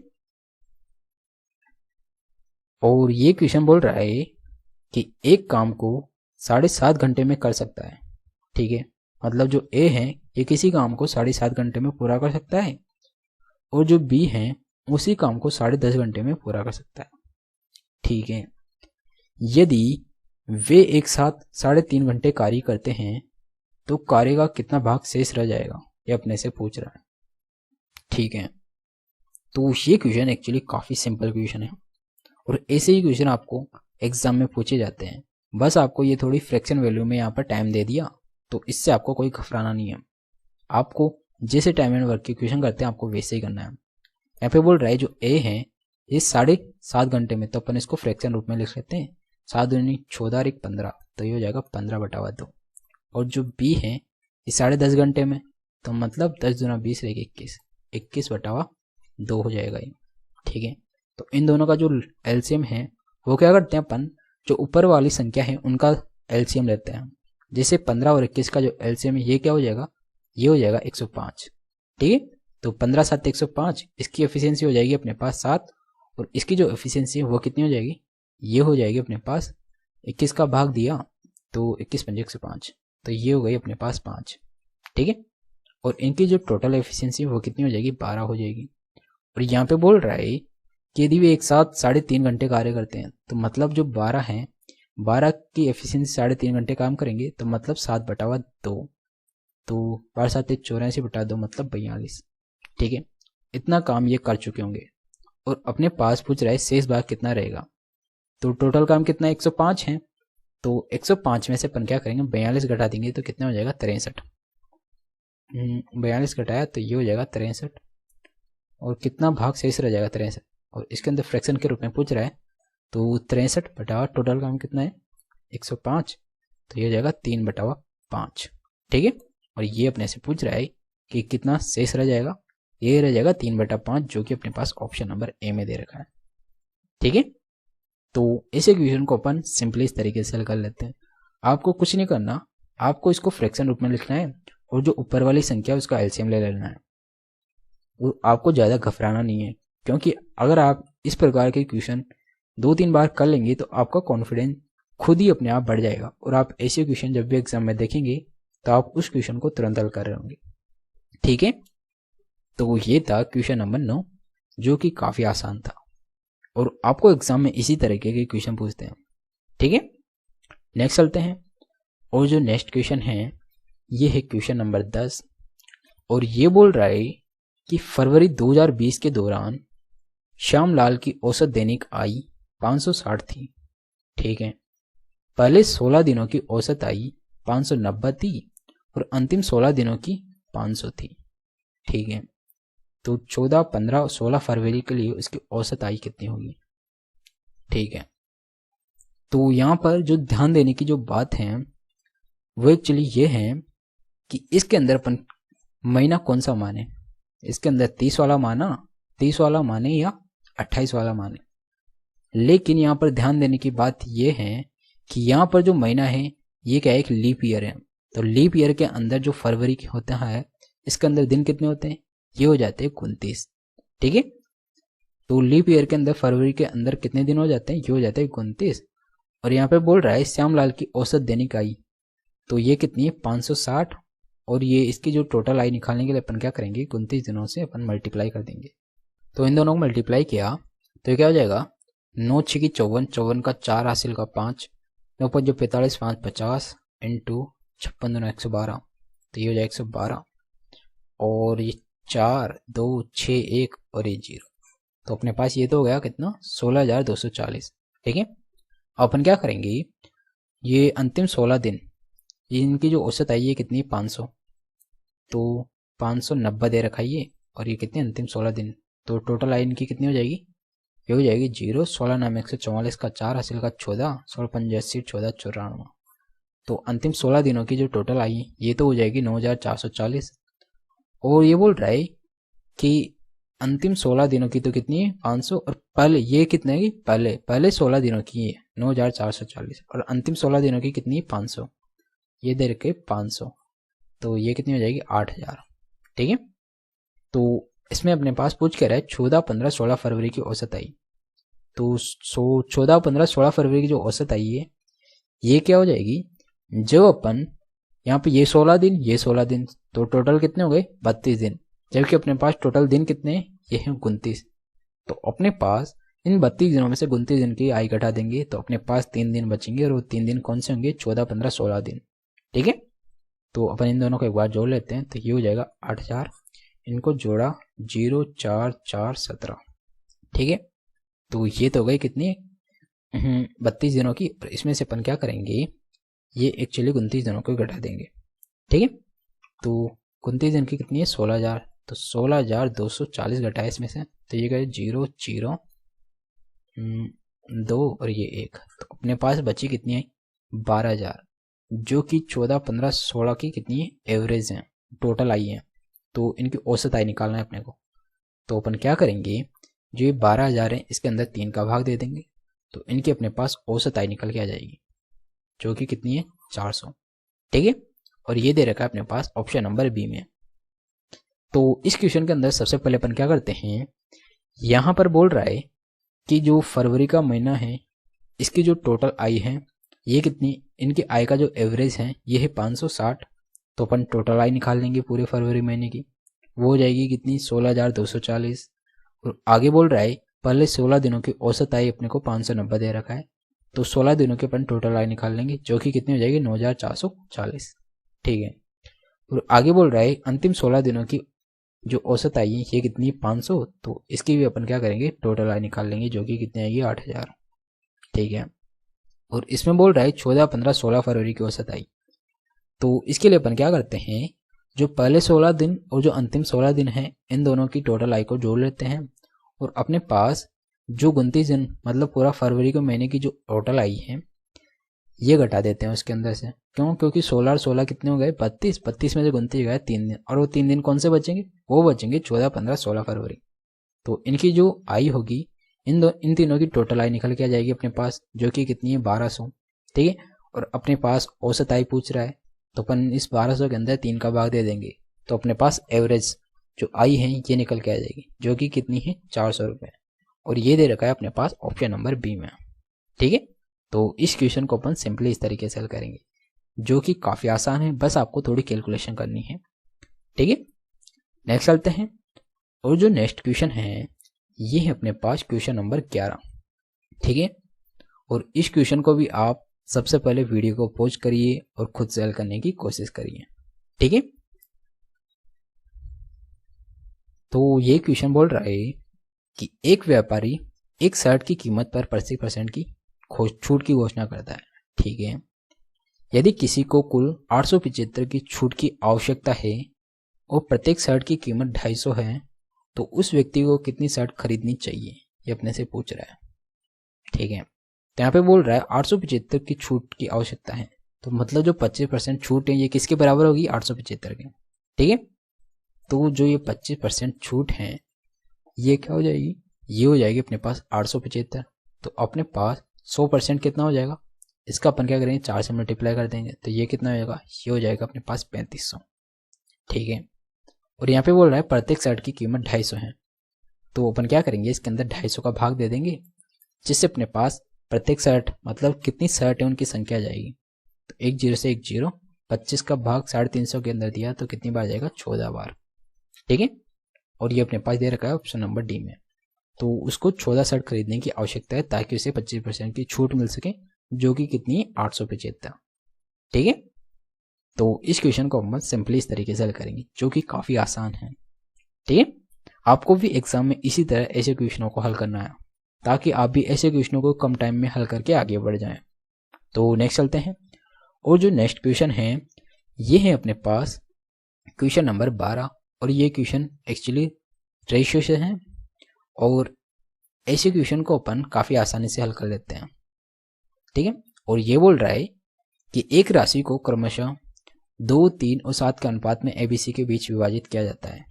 और ये क्वेश्चन बोल रहा है कि एक काम को 7.5 घंटे में कर सकता है। ठीक है, मतलब जो ए है ये किसी काम को 7.5 घंटे में पूरा कर सकता है और जो बी है उसी काम को 10.5 घंटे में पूरा कर सकता है। ठीक है, यदि वे एक साथ 3.5 घंटे कार्य करते हैं तो कार्य का कितना भाग शेष रह जाएगा, ये अपने से पूछ रहा है। ठीक है, तो ये क्वेश्चन एक्चुअली काफ़ी सिंपल क्वेश्चन है और ऐसे ही क्वेश्चन आपको एग्जाम में पूछे जाते हैं। बस आपको ये थोड़ी फ्रैक्शन वैल्यू में यहाँ पर टाइम दे दिया तो इससे आपको कोई घबराना नहीं है। आपको जैसे टाइम एंड वर्क के क्वेश्चन करते हैं आपको वैसे ही करना है। यहाँ पे बोल रहा है जो ए है ये 7.5 घंटे में, तो अपन इसको फ्रैक्शन रूप में लिख लेते हैं। 7 दूनी 14 और 1 15, तो ये हो जाएगा 15/2। और जो बी है ये 10.5 घंटे में, तो मतलब 10 दूना 20 रहेगा 21, 21/2 हो जाएगा ये। ठीक है, तो इन दोनों का जो एलसीएम है वो क्या करते हैं अपन, जो ऊपर वाली संख्या है उनका एलसीएम लेते हैं। जैसे 15 और 21 का जो एलसीएम है ये क्या हो जाएगा, ये हो जाएगा 105। ठीक है, तो 15 7 105, इसकी एफिशिएंसी हो जाएगी अपने पास 7 और इसकी जो एफिशिएंसी है वो कितनी हो जाएगी, ये हो जाएगी अपने पास 21 का भाग दिया तो 21 5 105, तो ये हो गई अपने पास 5। ठीक है, और इनकी जो टोटल एफिशिएंसी है वो कितनी हो जाएगी, 12 हो जाएगी। और यहाँ पे बोल रहा है कि यदि वे एक साथ 3.5 घंटे कार्य करते हैं तो मतलब जो 12 हैं 12 की एफिशिएंसी 3.5 घंटे काम करेंगे तो मतलब 7/2, तो 12 7 84/2 मतलब 42। ठीक है, इतना काम ये कर चुके होंगे और अपने पास पूछ रहा है शेष भाग कितना रहेगा। तो टोटल काम कितना 105 है, तो 105 में से अपन क्या करेंगे 42 घटा देंगे तो कितना हो जाएगा 63। 42 घटाया तो ये हो जाएगा 63 और कितना भाग शेष रह जाएगा 63, और इसके अंदर फ्रैक्शन के रूप में पूछ रहा है तो 63 टोटल काम कितना है 105, तो ये हो जाएगा 3/5। ठीक है, और ये अपने से पूछ रहा है कि कितना शेष रह जाएगा, ये रह जाएगा 3/5, जो कि अपने पास ऑप्शन नंबर ए में दे रखा है। ठीक है, तो इस इक्वेशन को अपन सिंपली इस तरीके से हल कर लेते हैं। आपको कुछ नहीं करना, आपको इसको फ्रैक्शन रूप में लिखना है और जो ऊपर वाली संख्या है उसका एलसीएम ले लेना है। और आपको ज़्यादा घबराना नहीं है, क्योंकि अगर आप इस प्रकार के क्वेश्चन 2-3 बार कर लेंगे तो आपका कॉन्फिडेंस खुद ही अपने आप बढ़ जाएगा और आप ऐसे क्वेश्चन जब भी एग्जाम में देखेंगे तो आप उस क्वेश्चन को तुरंत हल कर रहे होंगे। ठीक है, तो ये था क्वेश्चन नंबर 9, जो कि काफ़ी आसान था और आपको एग्जाम में इसी तरीके के क्वेश्चन पूछते हैं। ठीक है, नेक्स्ट चलते हैं, और जो नेक्स्ट क्वेश्चन है ये है क्वेश्चन नंबर 10 और ये बोल रहा है कि फरवरी 2020 के दौरान श्यामलाल की औसत दैनिक आय 560 थी। ठीक है, पहले 16 दिनों की औसत आय 590 थी और अंतिम 16 दिनों की 500 थी। ठीक है, तो 14, 15 और 16 फरवरी के लिए उसकी औसत आय कितनी होगी। ठीक है, तो यहाँ पर जो ध्यान देने की जो बात है वो एक्चुअली ये है कि इसके अंदर अपन महीना कौन सा माने, इसके अंदर 30 वाला माने या 28 वाला माने। लेकिन यहाँ पर ध्यान देने की बात ये है कि यहाँ पर जो महीना है ये क्या है, एक लीप ईयर है। तो लीप ईयर के अंदर जो फरवरी होता है इसके अंदर दिन कितने होते हैं, ये हो जाते हैं 29। ठीक है, तो लीप ईयर के अंदर फरवरी के अंदर कितने दिन हो जाते हैं, ये हो जाते हैं 29। और यहाँ पे बोल रहा है श्यामलाल की औसत दैनिक आय, तो ये कितनी है 560। और ये इसकी जो टोटल आय निकालने के लिए अपन क्या करेंगे, 29 दिनों से अपन मल्टीप्लाई कर देंगे। तो इन दोनों को मल्टीप्लाई किया तो क्या हो जाएगा, 9 6 की 54, 54 का 4 हासिल का 5, 9 5 जो 45, 5 50 इंटू 56 दोनों 112, तो ये हो जाएगा 112। और ये 4 2 6 1 और ये 0, तो अपने पास ये तो हो गया कितना 16,240। ठीक है, अपन क्या करेंगे, ये अंतिम 16 दिन इनकी जो औसत आई है कितनी 500, तो 590 दे रखा है ये, और ये कितने अंतिम 16 दिन, तो टोटल आई इनकी कितनी हो जाएगी, ये हो जाएगी 0 16 नाम 144 का 4 हासिल का 14 16 85 14 94। तो अंतिम 16 दिनों की जो टोटल आई है ये तो हो जाएगी 9,440। और ये बोल रहा है कि अंतिम 16 दिनों की तो कितनी है 500, और पहले ये कितने की पहले 16 दिनों की है 9,440, और अंतिम 16 दिनों की कितनी है 500, ये दे रखे 500, तो ये कितनी हो जाएगी 8,000। ठीक है, तो इसमें अपने पास पूछ के रहा है 14 15 16 फरवरी की औसत आई, तो 14 15 16 फरवरी की जो औसत आई है ये क्या हो जाएगी, जो अपन यहाँ पे ये 16 दिन ये 16 दिन, तो टोटल कितने हो गए 32 दिन, जबकि अपने पास टोटल दिन कितने हैं, ये हैं 29। तो अपने पास इन 32 दिनों में से 29 दिन की आय घटा देंगे तो अपने पास 3 दिन बचेंगे, और वो 3 दिन कौन से होंगे 14 15 16 दिन। ठीक है, तो अपन इन दोनों को एक बार जोड़ लेते हैं, तो ये हो जाएगा 8,000, इनको जोड़ा 0 4 4 17। ठीक है, तो ये तो हो गई कितनी 32 दिनों की, इसमें से अपन क्या करेंगे, ये एक्चुअली 29 दिनों को घटा देंगे। ठीक है, तो 29 दिन की कितनी है 16,000, तो 16,240 घटाए इसमें से, तो ये गए 0 0 2 और ये 1, तो अपने पास बची कितनी है 12,000, जो कि 14 15 16 की कितनी है एवरेज है, टोटल आई है, तो इनकी औसत आय निकालना है अपने को। तो अपन क्या करेंगे, जो ये 12,000 है इसके अंदर 3 का भाग दे देंगे, तो इनकी अपने पास औसत आय निकल के आ जाएगी, जो कि कितनी है 400। ठीक है, और ये दे रखा है अपने पास ऑप्शन नंबर बी में। तो इस क्वेश्चन के अंदर सबसे पहले अपन क्या करते हैं, यहाँ पर बोल रहा है कि जो फरवरी का महीना है इसकी जो टोटल आय है ये कितनी, इनकी आय का जो एवरेज है ये है 560, तो अपन टोटल आय निकाल लेंगे पूरे फरवरी महीने की, वो हो जाएगी कितनी 16,240। और आगे बोल रहा है पहले 16 दिनों की औसत आय अपने को 590 दे रखा है, तो 16 दिनों के अपन टोटल आय निकाल लेंगे, जो कि कितनी हो जाएगी 9,440। ठीक है, और आगे बोल रहा है अंतिम 16 दिनों की जो औसत आई है ये कितनी 500, तो इसकी भी अपन क्या करेंगे टोटल आय निकाल लेंगे, जो कि कितनी आएगी 8,000। ठीक है, और इसमें बोल रहा है 14 15 16 फरवरी की औसत आई, तो इसके लिए अपन क्या करते हैं, जो पहले 16 दिन और जो अंतिम 16 दिन है इन दोनों की टोटल आय को जोड़ लेते हैं, और अपने पास जो 29 दिन मतलब पूरा फरवरी के महीने की जो टोटल आई है ये घटा देते हैं उसके अंदर से। क्यों, क्योंकि 16 और 16 कितने हो गए 32, 32 में से 29 गए 3 दिन, और वो 3 दिन कौन से बचेंगे, वो बचेंगे 14 15 16 फरवरी। तो इनकी जो आय होगी इन तीनों की टोटल आय निकल के आ जाएगी अपने पास, जो कि कितनी है 1200। ठीक है, और अपने पास औसत आय पूछ रहा है, तो अपन इस 1200 के अंदर 3 का भाग दे देंगे, तो अपने पास एवरेज जो आय है ये निकल के आ जाएगी, जो कि कितनी है 400 रुपये, और ये दे रखा है अपने पास ऑप्शन नंबर बी में। ठीक है, तो इस क्वेश्चन को अपन सिंपली इस तरीके से हल करेंगे, जो कि काफ़ी आसान है, बस आपको थोड़ी कैलकुलेशन करनी है। ठीक है, नेक्स्ट चलते हैं, और जो नेक्स्ट क्वेश्चन है ये है अपने पास क्वेश्चन नंबर 11। ठीक है, और इस क्वेश्चन को भी आप सबसे पहले वीडियो को पॉज करिए और खुद से हल करने की कोशिश करिए। ठीक है, तो ये क्वेश्चन बोल रहा है कि एक व्यापारी एक शर्ट की कीमत पर 25% की छूट की घोषणा करता है। ठीक है, यदि किसी को कुल 875 की छूट की आवश्यकता है और प्रत्येक शर्ट की कीमत 250 है, तो उस व्यक्ति को कितनी शर्ट खरीदनी चाहिए, ये अपने से पूछ रहा है। ठीक है, तो यहाँ पे बोल रहा है 875 की छूट की आवश्यकता है, तो मतलब जो 25% छूट है ये किसके बराबर होगी 875 के। ठीक है, तो जो ये 25% छूट है ये क्या हो जाएगी, ये हो जाएगी अपने पास 875, तो अपने पास 100% कितना हो जाएगा, इसका अपन क्या करेंगे 4 से मल्टीप्लाई कर देंगे, तो ये कितना हो जाएगा, ये हो जाएगा अपने पास 3500। ठीक है, और यहाँ पे बोल रहा है प्रत्येक शर्ट की कीमत 250 है, तो अपन क्या करेंगे इसके अंदर 250 का भाग दे देंगे, जिससे अपने पास प्रत्येक शर्ट मतलब कितनी शर्ट है उनकी संख्या आ जाएगी। तो 1 0 से 1 0, 25 का भाग 350 के अंदर दिया तो कितनी बार जाएगा, 14 बार। ठीक है, और ये अपने पास दे रखा है ऑप्शन नंबर डी में। तो उसको 14 शर्ट खरीदने की आवश्यकता है ताकि उसे 25% की छूट मिल सके, जो कि कितनी है 875। ठीक है, तो इस क्वेश्चन को हम सिंपली इस तरीके से हल करेंगे जो कि काफ़ी आसान है। ठीक है, आपको भी एग्जाम में इसी तरह ऐसे क्वेश्चनों को हल करना है ताकि आप भी ऐसे क्वेश्चनों को कम टाइम में हल करके आगे बढ़ जाएं। तो नेक्स्ट चलते हैं, और जो नेक्स्ट क्वेश्चन है ये है अपने पास क्वेश्चन नंबर 12, और ये क्वेश्चन एक्चुअली रेशियो से है, और ऐसे क्वेश्चन को अपन काफ़ी आसानी से हल कर लेते हैं। ठीक है, और ये बोल रहा है कि एक राशि को क्रमशः 2, 3 और 7 के अनुपात में ABC के बीच विभाजित किया जाता है।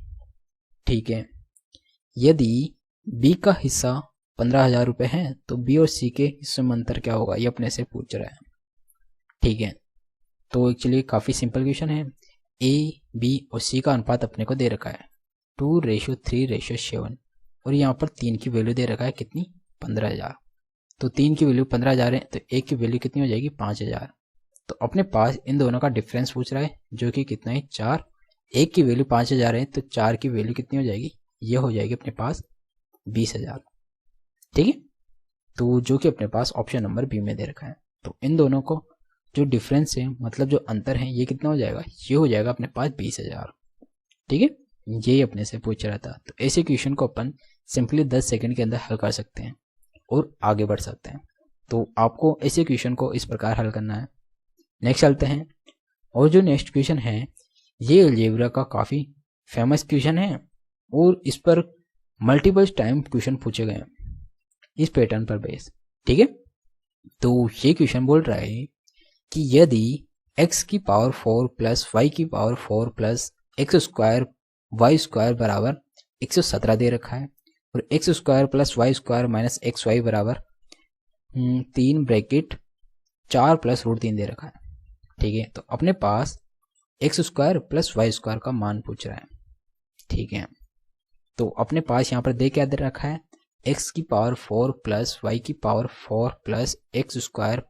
ठीक है, यदि B का हिस्सा 15,000 रुपये है तो B और C के हिस्से में अंतर क्या होगा, ये अपने से पूछ रहा है। ठीक है, तो एक्चुअली काफ़ी सिंपल क्वेश्चन है। A, B और C का अनुपात अपने को दे रखा है 2:3:7, और यहाँ पर 3 की वैल्यू दे रखा है कितनी, 15,000। तो 3 की वैल्यू 15,000 है, तो 1 की वैल्यू कितनी हो जाएगी, 5,000। तो अपने पास इन दोनों का डिफरेंस पूछ रहा है जो कि कितना है, 4। 1 की वैल्यू 5,000 है, तो 4 की वैल्यू कितनी हो जाएगी, ये हो जाएगी अपने पास 20,000। ठीक है, तो जो कि अपने पास ऑप्शन नंबर बी में दे रखा है। तो इन दोनों को जो डिफरेंस है मतलब जो अंतर है ये कितना हो जाएगा, ये हो जाएगा अपने पास 20,000। ठीक है, यही अपने से पूछ रहा था। तो ऐसे क्वेश्चन को अपन सिंपली 10 सेकंड के अंदर हल कर सकते हैं और आगे बढ़ सकते हैं। तो आपको ऐसे क्वेश्चन को इस प्रकार हल करना है। नेक्स्ट चलते हैं, और जो नेक्स्ट क्वेश्चन है ये अलजेब्रा का काफ़ी फेमस क्वेश्चन है, और इस पर मल्टीपल टाइम क्वेश्चन पूछे गए हैं इस पैटर्न पर बेस। ठीक है, तो ये क्वेश्चन बोल रहा है कि यदि x की पावर 4 प्लस y की power 4 plus x square y square बराबर 117 दे रखा है, और x square plus y square minus x y बराबर 3 ब्रैकेट 4 प्लस √3 दे रखा है। ठीक है, तो अपने पास x square plus y square का मान पूछ रहा है। ठीक है, तो अपने पास यहाँ पर दे क्या दे रखा है, x की पावर 4 प्लस वाई की पावर 4 प्लस एक्स स्क्वायर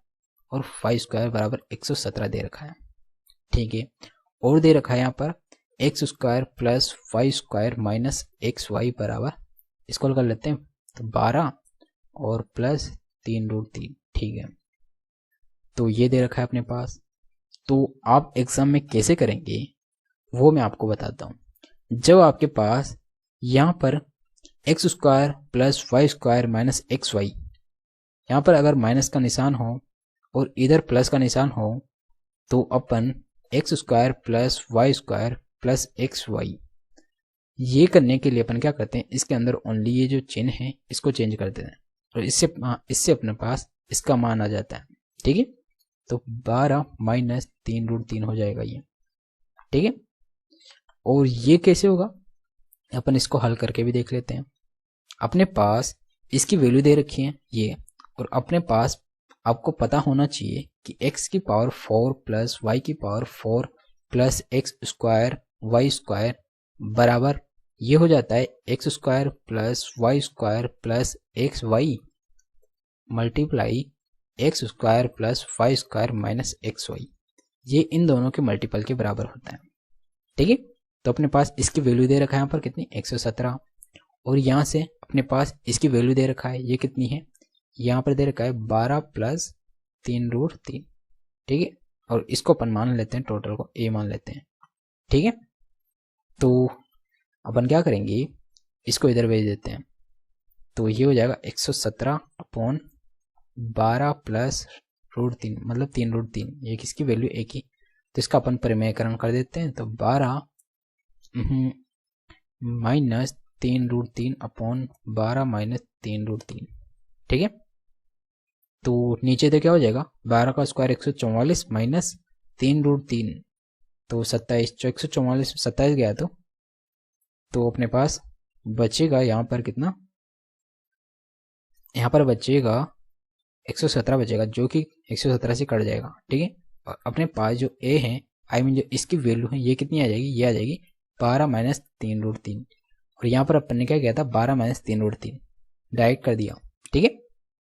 और वाई स्क्वायर बराबर 117 दे रखा है। ठीक है, और दे रखा है यहाँ पर x square plus y square minus x y बराबर, इसको कर लेते हैं तो 12 और प्लस 3√3। ठीक है, तो ये दे रखा है अपने पास। तो आप एग्जाम में कैसे करेंगे वो मैं आपको बताता हूँ। जब आपके पास यहाँ पर x square plus y square minus x y, यहाँ पर अगर माइनस का निशान हो और इधर प्लस का निशान हो तो अपन x square plus y square plus x y, ये करने के लिए अपन क्या करते हैं, इसके अंदर ओनली ये जो चिन्ह है इसको चेंज कर देते हैं, और इससे अपने पास इसका मान आ जाता है। ठीक है, तो 12 माइनस 3√3 हो जाएगा ये। ठीक है, और ये कैसे होगा अपन इसको हल करके भी देख लेते हैं। अपने पास इसकी वैल्यू दे रखी है ये, और अपने पास आपको पता होना चाहिए कि x की पावर 4 प्लस वाई की power 4 plus x square y square बराबर ये हो जाता है x square plus y square plus x y multiply x square plus y square minus x y, ये इन दोनों के मल्टीपल के बराबर होता है। ठीक है, तो अपने पास इसकी वैल्यू दे रखा है यहाँ पर कितनी, 117, और यहाँ से अपने पास इसकी वैल्यू दे रखा है ये कितनी है, यहाँ पर दे रखा है 12 प्लस 3√3। ठीक है, और इसको अपन मान लेते हैं, टोटल को a मान लेते हैं। ठीक है, तो अपन क्या करेंगे, इसको इधर भेज देते हैं, तो ये हो जाएगा 117/12 प्लस √3 मतलब 3√3, ये किसकी वैल्यू a की, तो इसका अपन परिमेयकरण कर देते हैं, तो 12 माइनस 3√3/12 माइनस 3√3। ठीक है, तो नीचे तो क्या हो जाएगा, 12 का स्क्वायर 144 माइनस 3√3, तो 27, 144 27 गया, तो अपने पास बचेगा यहाँ पर कितना, यहाँ पर बचेगा 117 बचेगा जो कि 117 से कट जाएगा, ठीक है। और अपने पास जो ए है, आई मीन जो इसकी वैल्यू है, ये कितनी आ जाएगी, ये आ जाएगी 12 माइनस 3√3। और यहाँ पर अपन ने क्या किया था, 12 माइनस 3√3 डायरेक्ट कर दिया, ठीक है।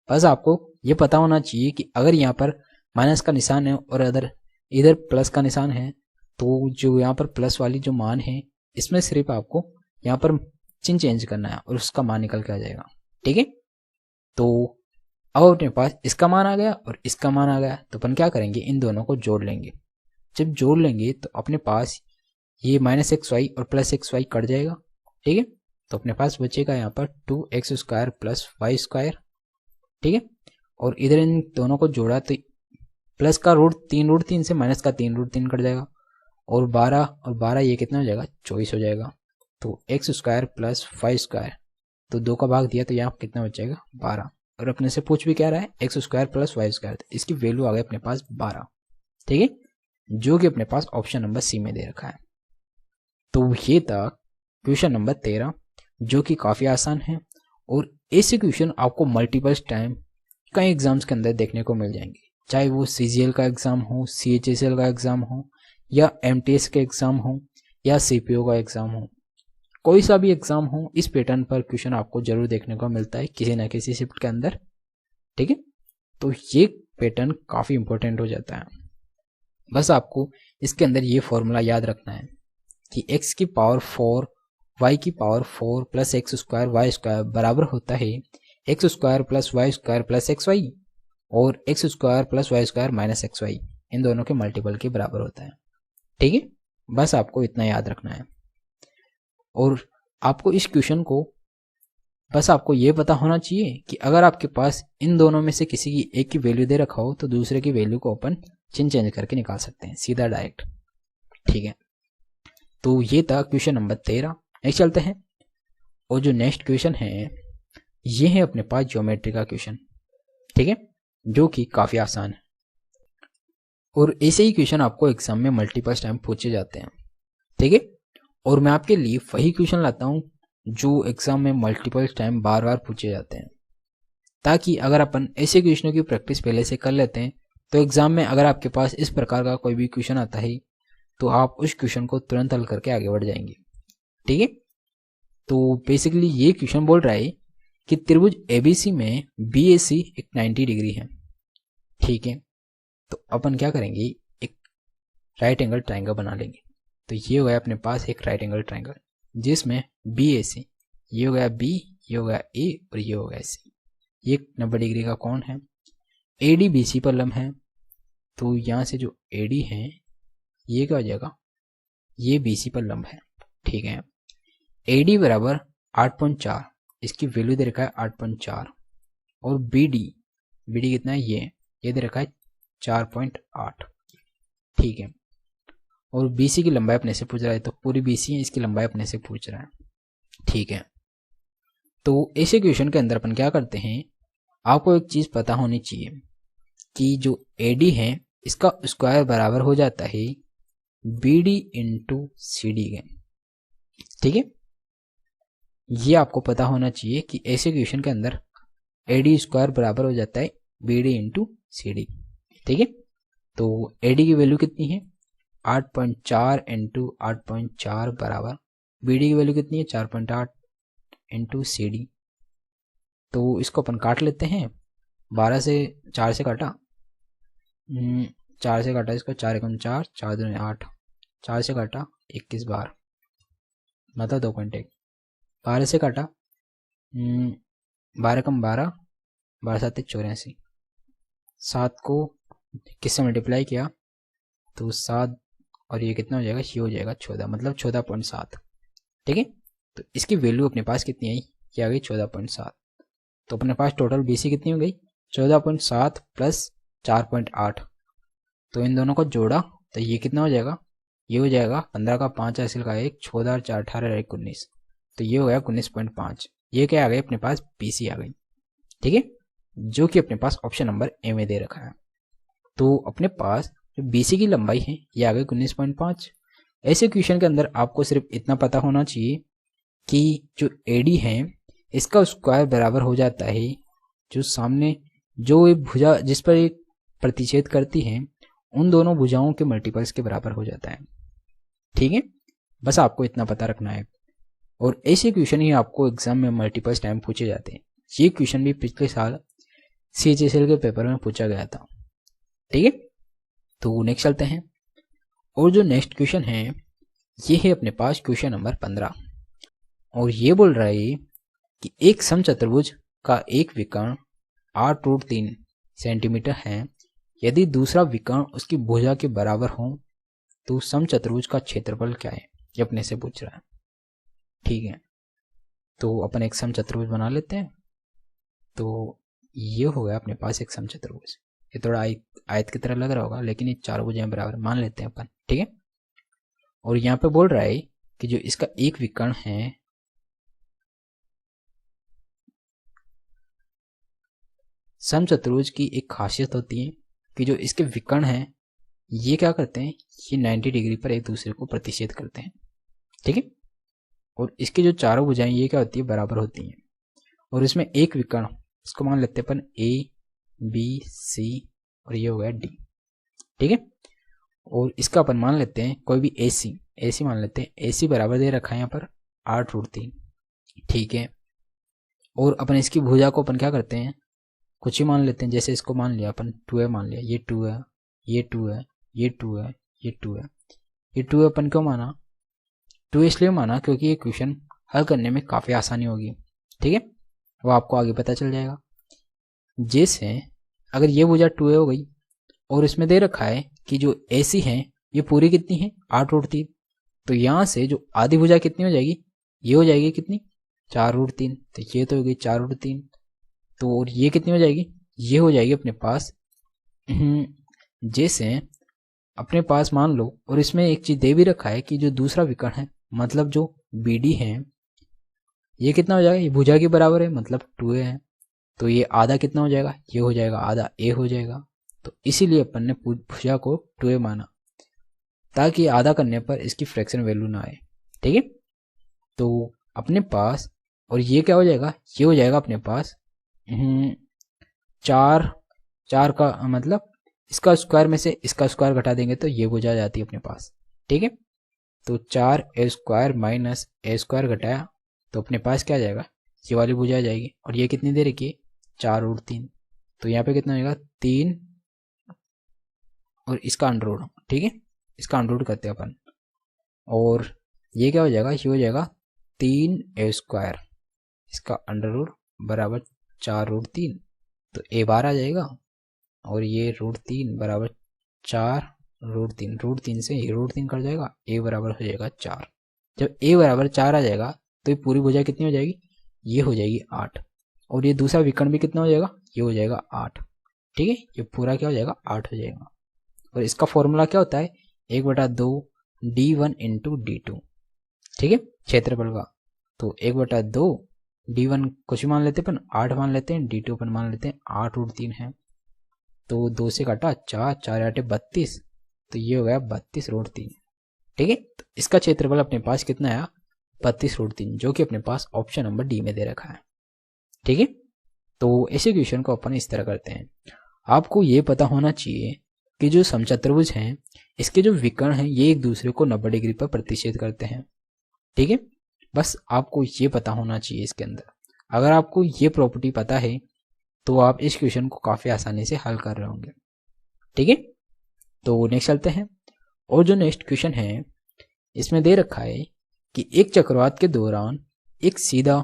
बस आपको ये पता होना चाहिए कि अगर यहाँ पर माइनस का निशान है और अगर इधर प्लस का निशान है, तो जो यहाँ पर प्लस वाली जो मान है, इसमें सिर्फ आपको यहाँ पर चिन्ह चेंज करना है और उसका मान निकल के आ जाएगा, ठीक है। तो अब अपने पास इसका मान आ गया और इसका मान आ गया, तो अपन क्या करेंगे, इन दोनों को जोड़ लेंगे। जब जोड़ लेंगे तो अपने पास ये -xy और +xy कट जाएगा, ठीक है। तो अपने पास बचेगा यहाँ पर 2x² + y², ठीक है। और इधर इन दोनों को जोड़ा तो प्लस का √3 से माइनस का 3√3 कट जाएगा, और 12 और 12 ये कितना हो जाएगा, 24 हो जाएगा। तो x² + y², तो 2 का भाग दिया तो यहाँ कितना हो जाएगा, 12। और अपने से पूछ भी क्या रहा है, x² + y², तो इसकी वैल्यू आ गई अपने पास 12, ठीक है, जो कि अपने पास ऑप्शन नंबर सी में दे रखा है। तो ये था क्वेश्चन नंबर 13, जो कि काफ़ी आसान है। और ऐसे क्वेश्चन आपको मल्टीपल टाइम कई एग्जाम्स के अंदर देखने को मिल जाएंगे, चाहे वो CGL का एग्ज़ाम हो, CHSL का एग्ज़ाम हो, या MTS का एग्ज़ाम हो, या CPO का एग्ज़ाम हो, कोई सा भी एग्ज़ाम हो, इस पैटर्न पर क्वेश्चन आपको जरूर देखने को मिलता है किसी न किसी शिफ्ट के अंदर, ठीक है। तो ये पैटर्न काफ़ी इंपॉर्टेंट हो जाता है। बस आपको इसके अंदर ये फॉर्मूला याद रखना है कि x की पावर 4 y की पावर 4 + x² y² बराबर होता है x² + y² + xy, और x² + y² - xy इन दोनों के मल्टीपल के बराबर होता है, ठीक है। बस आपको इतना याद रखना है। और आपको इस क्वेश्चन को बस आपको ये पता होना चाहिए कि अगर आपके पास इन दोनों में से किसी की एक की वैल्यू दे रखा हो, तो दूसरे की वैल्यू को अपन चिन्ह चेंज करके निकाल सकते हैं सीधा डायरेक्ट, ठीक है। तो ये था क्वेश्चन नंबर 13। नेक्स्ट चलते हैं, और जो नेक्स्ट क्वेश्चन है ये है अपने पास ज्योमेट्री का क्वेश्चन, ठीक है, जो कि काफ़ी आसान है। और ऐसे ही क्वेश्चन आपको एग्जाम में मल्टीपल टाइम पूछे जाते हैं, ठीक है। और मैं आपके लिए वही क्वेश्चन लाता हूँ जो एग्जाम में मल्टीपल टाइम बार बार पूछे जाते हैं, ताकि अगर अपन ऐसे क्वेश्चनों की प्रैक्टिस पहले से कर लेते हैं, तो एग्जाम में अगर आपके पास इस प्रकार का कोई भी क्वेश्चन आता है, तो आप उस क्वेश्चन को तुरंत हल करके आगे बढ़ जाएंगे, ठीक है। तो बेसिकली ये क्वेश्चन बोल रहा है कि त्रिभुज ABC में BAC एक 90 डिग्री है, ठीक है। तो अपन क्या करेंगे, एक राइट एंगल ट्राइंगल बना लेंगे। तो ये हो गया अपने पास एक राइट एंगल ट्राइंगल, जिसमें BAC, ये हो गया B, ये हो गया A और ये हो गया C। ये 90 डिग्री का कोण है। AD BC पर लंब है, तो यहाँ से जो AD है ये क्या हो जाएगा, ये BC पर लंब है, ठीक है। AD बराबर 8.4, इसकी वैल्यू दे रखा है 8.4, और BD कितना है, ये दे रखा है 4.8, ठीक है। और BC की लंबाई अपने से पूछ रहा है, तो पूरी BC है, इसकी लंबाई अपने से पूछ रहा है, ठीक है। तो ऐसे क्वेश्चन के अंदर अपन क्या करते हैं, आपको एक चीज पता होनी चाहिए कि जो AD है इसका स्क्वायर बराबर हो जाता है BD × CD के, ठीक है। ये आपको पता होना चाहिए कि ऐसे क्वेश्चन के अंदर AD स्क्वायर बराबर हो जाता है BD × CD, ठीक है। तो AD की वैल्यू कितनी है, 8.4 × 8.4 बराबर BD की वैल्यू कितनी है, 4.8 × CD। तो इसको अपन काट लेते हैं, 12 से 4 से काटा, 4 से काटा इसको, 4 × 4, 4 × 8, 4 से काटा 21 बार, मतलब 2.1। 12 से काटा 12 × 12, 12 7 84, 7 को किससे मल्टीप्लाई किया तो 7, और ये कितना हो जाएगा, ये हो जाएगा 14, मतलब 14.7, ठीक है। तो इसकी वैल्यू अपने पास कितनी आई, ये आ गई 14.7। तो अपने पास टोटल BC कितनी हो गई, 14.7 + 4.8। तो इन दोनों को जोड़ा तो ये कितना हो जाएगा, ये हो जाएगा 15 का 5 हासिल का 1, 14 4 18 1 19, तो ये हो गया 19.5। ये क्या आ गई अपने पास, BC आ गई, ठीक है, जो कि अपने पास ऑप्शन नंबर ए में दे रखा है। तो अपने पास जो BC की लंबाई है ये आ गई 19.5। ऐसे क्वेश्चन के अंदर आपको सिर्फ इतना पता होना चाहिए कि जो AD है इसका स्क्वायर बराबर हो जाता है जो सामने जो ये भुजा जिस पर एक प्रतिच्छेद करती है उन दोनों भुजाओं के मल्टीपल्स के बराबर हो जाता है। ठीक है, बस आपको इतना पता रखना है। और ऐसे क्वेश्चन ही आपको एग्जाम में मल्टीपल्स टाइम पूछे जाते हैं। ये क्वेश्चन भी पिछले साल CHSL के पेपर में पूछा गया था। ठीक है, तो नेक्स्ट चलते हैं। और जो नेक्स्ट क्वेश्चन है ये है अपने पास क्वेश्चन नंबर 15। और ये बोल रहा है कि एक समचतुर्भुज का एक विकर्ण 8√3 सेंटीमीटर है। यदि दूसरा विकर्ण उसकी भुजा के बराबर हो तो समचतुर्भुज का क्षेत्रफल क्या है, ये अपने से पूछ रहा है। ठीक है, तो अपन एक समचतुर्भुज बना लेते हैं। तो ये हो गया अपने पास एक समचतुर्भुज। ये थोड़ा आयत की तरह लग रहा होगा, लेकिन ये चार भुजाएं बराबर मान लेते हैं अपन। ठीक है, और यहाँ पे बोल रहा है कि जो इसका एक विकर्ण है समचतुर्भुज की एक खासियत होती है कि जो इसके विकर्ण हैं ये क्या करते हैं, ये 90 डिग्री पर एक दूसरे को प्रतिच्छेद करते हैं। ठीक है, और इसकी जो चारों भुजाएं ये क्या होती है, बराबर होती हैं। और इसमें एक विकर्ण, इसको मान लेते हैं अपन ABC और ये हो गया D। ठीक है, और इसका अपन मान लेते हैं कोई भी AC मान लेते हैं। AC बराबर दे रखा है यहाँ पर 8√3। ठीक है, और अपन इसकी भुजा को अपन क्या करते हैं, कुछ ही मान लेते हैं। जैसे इसको मान लिया अपन 2A मान लिया, ये 2 है, ये 2 है, ये 2 है, ये 2 है। ये 2 अपन क्यों माना, 2 इसलिए माना क्योंकि ये क्वेश्चन हल करने में काफ़ी आसानी होगी। ठीक है, वो आपको आगे पता चल जाएगा। जैसे अगर ये भुजा 2A हो गई और इसमें दे रखा है कि जो AC है ये पूरी कितनी है, 8√3। तो यहाँ से जो आधी भुजा कितनी हो जाएगी, ये हो जाएगी कितनी, 4√3। तो ये तो हो गई 4√3। तो और ये कितनी हो जाएगी, ये हो जाएगी अपने पास जैसे अपने पास मान लो, और इसमें एक चीज दे भी रखा है कि जो दूसरा विकर्ण है मतलब जो BD है ये कितना हो जाएगा, ये भुजा के बराबर है मतलब 2A है। तो ये आधा कितना हो जाएगा, ये हो जाएगा आधा A हो जाएगा। तो इसीलिए अपन ने भुजा को 2A माना ताकि आधा करने पर इसकी फ्रैक्शन वैल्यू ना आए। ठीक है, तो अपने पास, और ये क्या हो जाएगा, ये हो जाएगा अपने पास 4 का मतलब इसका स्क्वायर में से इसका स्क्वायर घटा देंगे तो ये भुजा जाती है अपने पास। ठीक है, तो 4A² माइनस A² घटाया तो अपने पास क्या आ जाएगा, ये वाली भुजा आ जाएगी। और ये कितनी दे रखी है, 4√3। तो यहाँ पे कितना हो जाएगा 3 और इसका अंडर। ठीक है, इसका अंडर करते हैं अपन, और ये क्या हो जाएगा, ये हो जाएगा 3A², इसका अंडर बराबर 4√3। तो A12 आ जाएगा, और ये √3 बराबर 4√3। √3 से ये √3 कट जाएगा, A बराबर हो जाएगा 4। जब A बराबर 4 आ जाएगा तो ये पूरी भुजा कितनी हो जाएगी, ये हो जाएगी 8। और ये दूसरा विकर्ण भी कितना हो जाएगा, ये हो जाएगा 8। ठीक है, ये पूरा क्या हो जाएगा, 8 हो जाएगा। और इसका फॉर्मूला क्या होता है, 1/2 D1 इंटू D2। ठीक है, क्षेत्रफल का। तो 1/2 D1 कुछ मान लेते हैं अपन 8 मान लेते हैं, D2 अपन मान लेते हैं 8√3 है। तो 2 से काटा 4, 4 8 32। तो ये हो गया 32√3। ठीक है, तो इसका क्षेत्रफल अपने पास कितना आया, 32√3, जो कि अपने पास ऑप्शन नंबर D में दे रखा है। ठीक है, तो ऐसे क्वेश्चन को अपन इस तरह करते हैं। आपको ये पता होना चाहिए कि जो समचतुर्भुज हैं इसके जो विकर्ण हैं ये एक दूसरे को 90 डिग्री पर प्रतिच्छेद करते हैं। ठीक है, बस आपको ये पता होना चाहिए इसके अंदर। अगर आपको ये प्रॉपर्टी पता है तो आप इस क्वेश्चन को काफ़ी आसानी से हल कर रहे होंगे। ठीक है, तो नेक्स्ट चलते हैं। और जो नेक्स्ट क्वेश्चन है इसमें दे रखा है कि एक चक्रवात के दौरान एक सीधा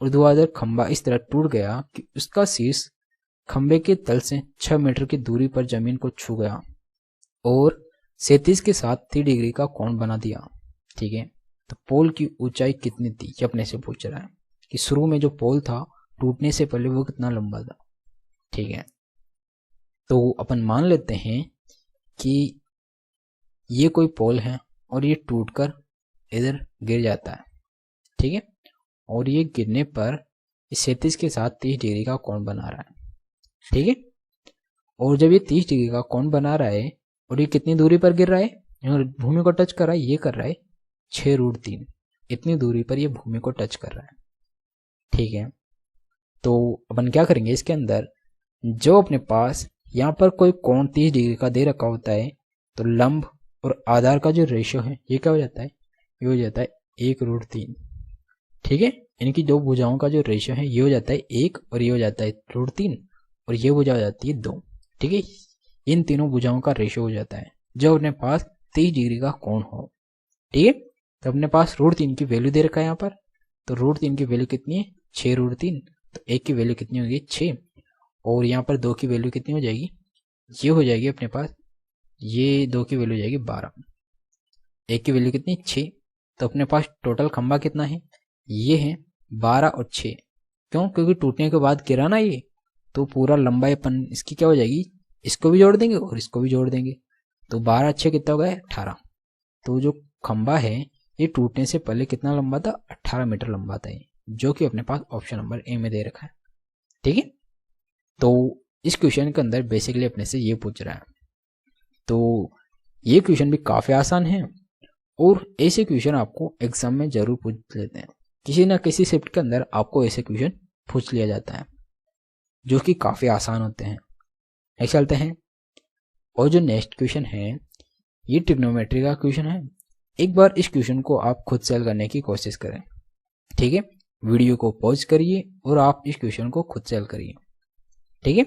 ऊर्ध्वाधर खंभा इस तरह टूट गया कि उसका शीर्ष खंभे के तल से 6 मीटर की दूरी पर जमीन को छू गया और 37 के साथ 30 डिग्री का कोण बना दिया। ठीक है, तो पोल की ऊंचाई कितनी थी, ये अपने से पूछ रहा है कि शुरू में जो पोल था टूटने से पहले वो कितना लंबा था। ठीक है, तो अपन मान लेते हैं कि ये कोई पोल है और ये टूटकर इधर गिर जाता है। ठीक है, और ये गिरने पर 37 के साथ 30 डिग्री का कोण बना रहा है। ठीक है, और जब ये 30 डिग्री का कोण बना रहा है और ये कितनी दूरी पर गिर रहा है, भूमि को टच कर रहा है, ये कर रहा है 6√3, इतनी दूरी पर ये भूमि को टच कर रहा है। ठीक है, तो अपन क्या करेंगे इसके अंदर, जो अपने पास यहाँ पर कोई कोण 30 डिग्री का दे रखा होता है तो लंब और आधार का जो रेशियो है ये क्या हो जाता है, ये हो जाता है 1√3। ठीक है, इनकी दो भुजाओं का जो रेशियो है ये हो जाता है 1 और ये हो जाता है √3 और ये भुजा हो जाती है 2। ठीक है, इन तीनों भुजाओं का रेशियो हो जाता है जब अपने पास 30 डिग्री का कोण हो। ठीक है, तो अपने पास √3 की वैल्यू दे रखा है यहाँ पर, तो √3 की वैल्यू कितनी है 6√3, तो 1 की वैल्यू कितनी होगी 6 और यहाँ पर 2 की वैल्यू कितनी हो जाएगी, ये हो जाएगी अपने पास, ये 2 की वैल्यू हो जाएगी 12, 1 की वैल्यू कितनी 6। तो अपने पास टोटल खंबा कितना है, ये है 12 और 6। क्यों, क्योंकि टूटने के बाद गिरा ना ये, तो पूरा लंबाई अपन इसकी क्या हो जाएगी, इसको भी जोड़ देंगे और इसको भी जोड़ देंगे, तो 12 6 कितना हो गया 18। तो जो खंबा है ये टूटने से पहले कितना लंबा था, 18 मीटर लंबा था, जो कि अपने पास ऑप्शन नंबर ए में दे रखा है। ठीक है, तो इस क्वेश्चन के अंदर बेसिकली अपने से ये पूछ रहा है। तो ये क्वेश्चन भी काफ़ी आसान है और ऐसे क्वेश्चन आपको एग्जाम में जरूर पूछ लेते हैं, किसी ना किसी शिफ्ट के अंदर आपको ऐसे क्वेश्चन पूछ लिया जाता है जो कि काफ़ी आसान होते हैं। नेक्स्ट चलते हैं, और जो नेक्स्ट क्वेश्चन है ये ट्रिग्नोमेट्री का क्वेश्चन है। एक बार इस क्वेश्चन को आप खुद सॉल्व करने की कोशिश करें। ठीक है, वीडियो को पॉज करिए और आप इस क्वेश्चन को खुद सॉल्व करिए। ठीक है,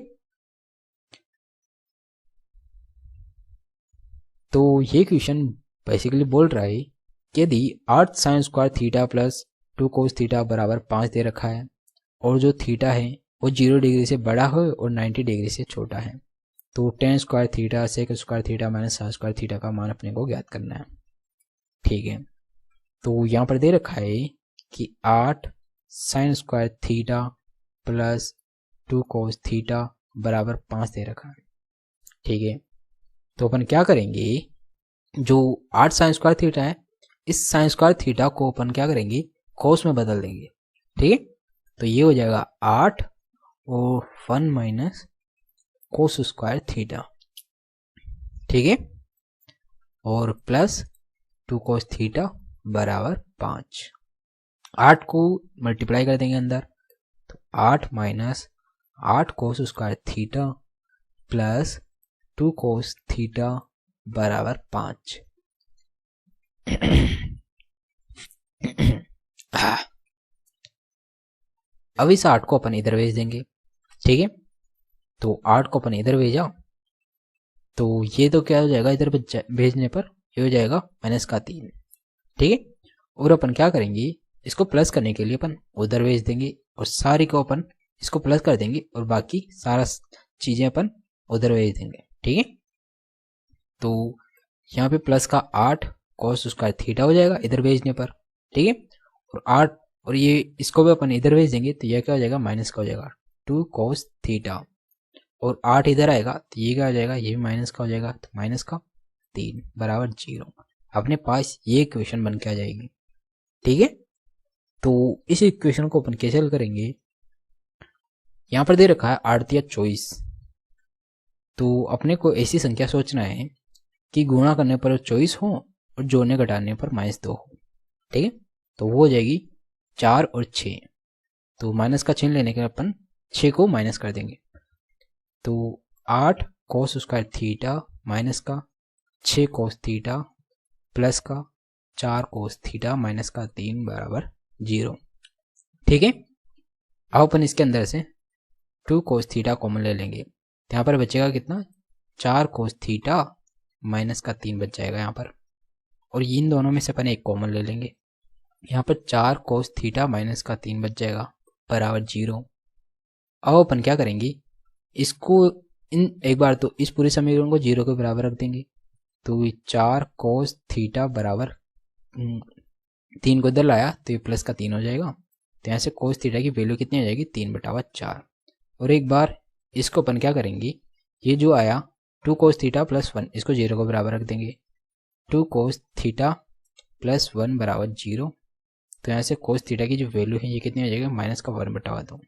तो ये क्वेश्चन बेसिकली बोल रहा है कि यदि 8 sin square theta plus 2 cos theta बराबर 5 दे रखा है और जो थीटा है वो 0 डिग्री से बड़ा हो और 90 डिग्री से छोटा है, तो 10 square theta sec square theta minus sine square theta का मान अपने को ज्ञात करना है। ठीक है, तो यहाँ पर दे रखा है कि 8 sin square theta plus 2 cos theta बराबर 5 दे रखा है। ठीक है, तो अपन क्या करेंगे, जो 8 sin स्क्वायर थीटा है इस sin स्क्वायर थीटा को अपन क्या करेंगे cos में बदल देंगे। ठीक है, तो ये हो जाएगा 8 और 1 माइनस cos स्क्वायर थीटा। ठीक है, और प्लस 2 cos थीटा बराबर 5। 8 को मल्टीप्लाई कर देंगे अंदर, तो 8 minus 8 cos square theta plus 2 cos theta बराबर 5। अब इस 8 को अपन इधर भेज देंगे। ठीक है, तो 8 को अपन इधर भेजा तो ये तो क्या हो जाएगा, इधर भेजने पर ये हो जाएगा -3। ठीक है, और अपन क्या करेंगे, इसको प्लस करने के लिए अपन उधर भेज देंगे और सारी को अपन इसको प्लस कर देंगे और बाकी सारा चीजें अपन उधर भेज देंगे। ठीक है, तो यहाँ पे प्लस का 8 cos स्क्वायर थीटा हो जाएगा इधर भेजने पर। ठीक है, और 8 और ये इसको भी अपन इधर भेज देंगे तो यह क्या हो जाएगा, माइनस का हो जाएगा 2 cos थीटा, और 8 इधर आएगा तो ये क्या हो जाएगा, ये भी माइनस का हो जाएगा, तो माइनस का 3 बराबर 0। अपने पास ये इक्वेशन बन के आ जाएगी। ठीक है, तो इस इक्वेशन को अपन कैसे हल करेंगे, यहाँ पर दे रखा है 8 या 24, तो अपने को ऐसी संख्या सोचना है कि गुणा करने पर 24 हो और जोड़ने घटाने पर -2 हो। ठीक है, तो वो हो जाएगी 4 और 6, तो माइनस का चिन्ह लेने के अपन 6 को माइनस कर देंगे, तो 8 cos स्क्वायर थीटा माइनस का 6 cos थीटा प्लस का 4 cos थीटा माइनस का 3 बराबर 0। ठीक है, अब अपन इसके अंदर से 2 cos थीटा कॉमन ले लेंगे, यहाँ पर बचेगा कितना, 4 cos थीटा माइनस का 3 बच जाएगा यहाँ पर, और इन दोनों में से अपन एक कॉमन ले लेंगे, यहाँ पर 4 cos थीटा माइनस का 3 बच जाएगा बराबर 0। अब अपन क्या करेंगे, इसको इन एक बार तो इस पूरे समीकरण को 0 के बराबर रख देंगे, तो 4 cos थीटा बराबर 3 को इधर लाया तो ये प्लस का 3 हो जाएगा, तो यहाँ से cos थीटा की वैल्यू कितनी हो जाएगी, 3/4। और एक बार इसको अपन क्या करेंगे, ये जो आया 2 cos थीटा प्लस 1 इसको 0 के बराबर रख देंगे, 2 cos थीटा प्लस 1 बराबर 0, तो यहाँ से cos थीटा की जो वैल्यू है ये कितनी हो जाएगी, -1/2।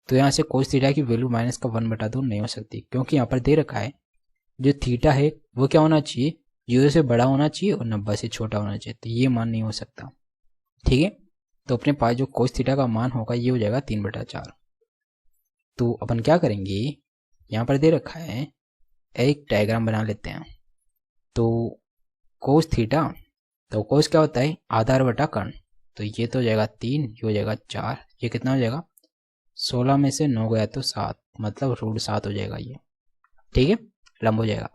तो यहाँ से cos थीटा की वैल्यू -1/2 नहीं हो सकती, क्योंकि यहाँ पर दे रखा है जो थीटा है वो क्या होना चाहिए, 0 से बड़ा होना चाहिए और 90 से छोटा होना चाहिए, तो ये मान नहीं हो सकता। ठीक है, तो अपने पास जो cos थीटा का मान होगा ये हो जाएगा 3/4। तो अपन क्या करेंगे, यहाँ पर दे रखा है, एक डायग्राम बना लेते हैं। तो कोस थीटा, तो कोस क्या होता है, आधार बटा कर्ण। तो ये तो हो जाएगा 3, ये हो जाएगा 4, ये कितना हो जाएगा 16 में से 9 गया तो 7, मतलब √7 हो जाएगा ये। ठीक है, लंब हो जाएगा।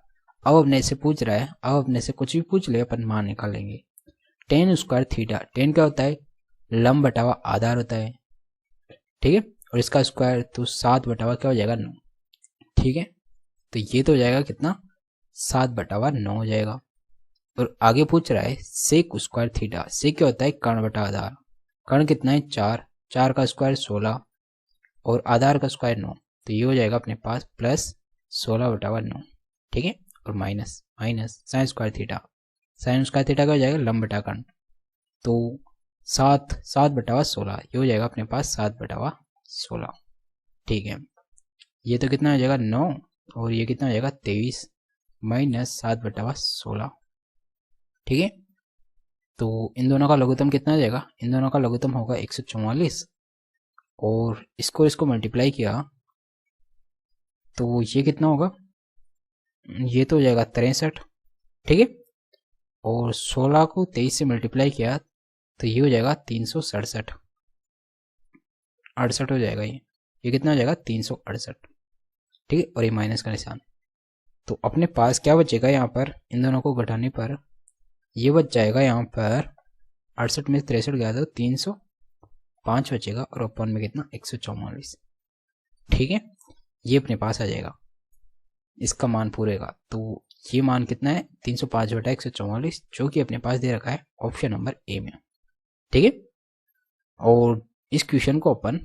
अब अपने से पूछ रहा है, अब अपने से कुछ भी पूछ ले अपन मान निकालेंगे। टेन स्क्वायर थीटा, टेन क्या होता है, लंब बटा हुआ आधार होता है। ठीक है, और इसका स्क्वायर तो 7 बटा हुआ क्या हो जाएगा 9। ठीक है, तो ये तो हो जाएगा कितना 7 बटा हुआ 9 हो जाएगा। और आगे पूछ रहा है सेक स्क्वायर थीटा, सेक क्या होता है कर्ण बटा आधार। कर्ण कितना है 4, 4 का स्क्वायर 16 और आधार का स्क्वायर 9, तो ये हो जाएगा अपने पास प्लस 16 बटा हुआ 9। ठीक है, और minus minus sine square theta, sign square theta क्या हो जाएगा लंब बटा कर्ण। तो 7 बटा हुआ 16, ये हो जाएगा अपने पास 7 बटा हुआ 16। ठीक है, ये तो कितना हो जाएगा 9 और ये कितना हो जाएगा 23 माइनस 7 बटा हुआ 16। ठीक है, तो इन दोनों का लघुत्तम कितना हो जाएगा, इन दोनों का लघुत्तम होगा 144 और इसको मल्टीप्लाई किया तो ये कितना होगा, ये तो हो जाएगा 63। ठीक है, और 16 को 23 से मल्टीप्लाई किया तो ये हो जाएगा 367, 68 हो जाएगा ये कितना हो जाएगा 368। ठीक है, और ये माइनस का निशान। तो अपने पास क्या बचेगा यहाँ पर, इन दोनों को घटाने पर ये बच जाएगा यहाँ पर 68 में 63 गया तो 305 बचेगा और अपन में कितना 144। ठीक है, ये अपने पास आ जाएगा, इसका मान पूरेगा। तो ये मान कितना है 305 बटा 144, जो कि अपने पास दे रखा है ऑप्शन नंबर ए में। ठीक है, और इस क्वेश्चन को अपन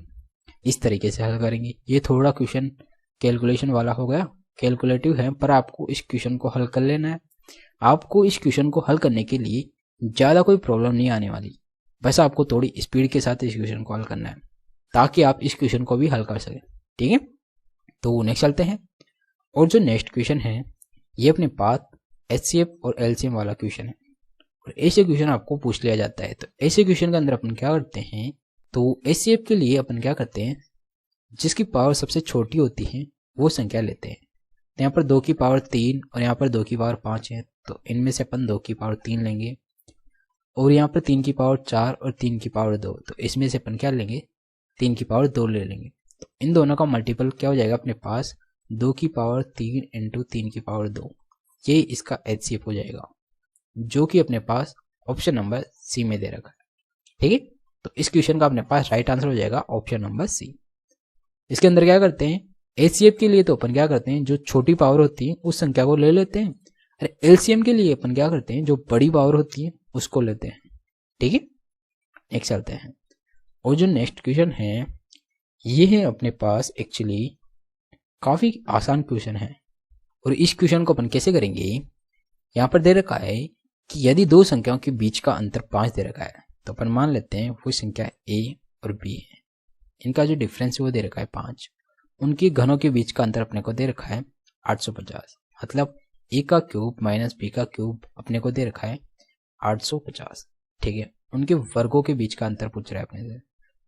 इस तरीके से हल करेंगे। ये थोड़ा क्वेश्चन कैलकुलेशन वाला हो गया, कैलकुलेटिव है, पर आपको इस क्वेश्चन को हल कर लेना है। आपको इस क्वेश्चन को हल करने के लिए ज़्यादा कोई प्रॉब्लम नहीं आने वाली, बस आपको थोड़ी स्पीड के साथ इस क्वेश्चन को हल करना है ताकि आप इस क्वेश्चन को भी हल कर सकें। ठीक है, तो नेक्स्ट चलते हैं। और जो नेक्स्ट क्वेश्चन है ये अपने पास HCF और LCM वाला क्वेश्चन है, और ऐसे क्वेश्चन आपको पूछ लिया जाता है। तो ऐसे क्वेश्चन के अंदर अपन क्या करते हैं, तो HCF के लिए अपन क्या करते हैं, जिसकी पावर सबसे छोटी होती है वो संख्या लेते हैं। तो यहाँ पर 2 की पावर 3 और यहाँ पर 2 की पावर 5 है, तो इनमें से अपन 2 की पावर 3 लेंगे। और यहाँ पर 3 की पावर 4 और 3 की पावर 2, तो इसमें से अपन क्या लेंगे 3 की पावर 2 ले लेंगे। तो इन दोनों का मल्टीपल क्या हो जाएगा अपने पास 2 की पावर 3 इंटू 3 की पावर 2, ये इसका HCF हो जाएगा, जो कि अपने पास ऑप्शन नंबर सी में दे रखा है। ठीक है, तो इस क्वेश्चन का अपने पास राइट आंसर हो जाएगा ऑप्शन नंबर सी। इसके अंदर क्या करते हैं, HCF के लिए तो अपन क्या करते हैं जो छोटी पावर होती है उस संख्या को ले लेते हैं, अरे LCM के लिए अपन क्या करते हैं जो बड़ी पावर होती है उसको लेते हैं। ठीक है, नेक्स्ट चलते हैं। और जो नेक्स्ट क्वेश्चन है ये है अपने पास एक्चुअली काफी आसान क्वेश्चन है, और इस क्वेश्चन को अपन कैसे करेंगे, यहाँ पर दे रखा है कि यदि दो संख्याओं के बीच का अंतर 5 दे रखा है, तो अपन मान लेते हैं वो संख्या A और B है, इनका जो डिफरेंस है वो दे रखा है 5, उनके घनों के बीच का अंतर अपने को दे रखा है 850, मतलब A का क्यूब माइनस B का क्यूब अपने को दे रखा है 850। ठीक है, उनके वर्गों के बीच का अंतर पूछ रहा है अपने से,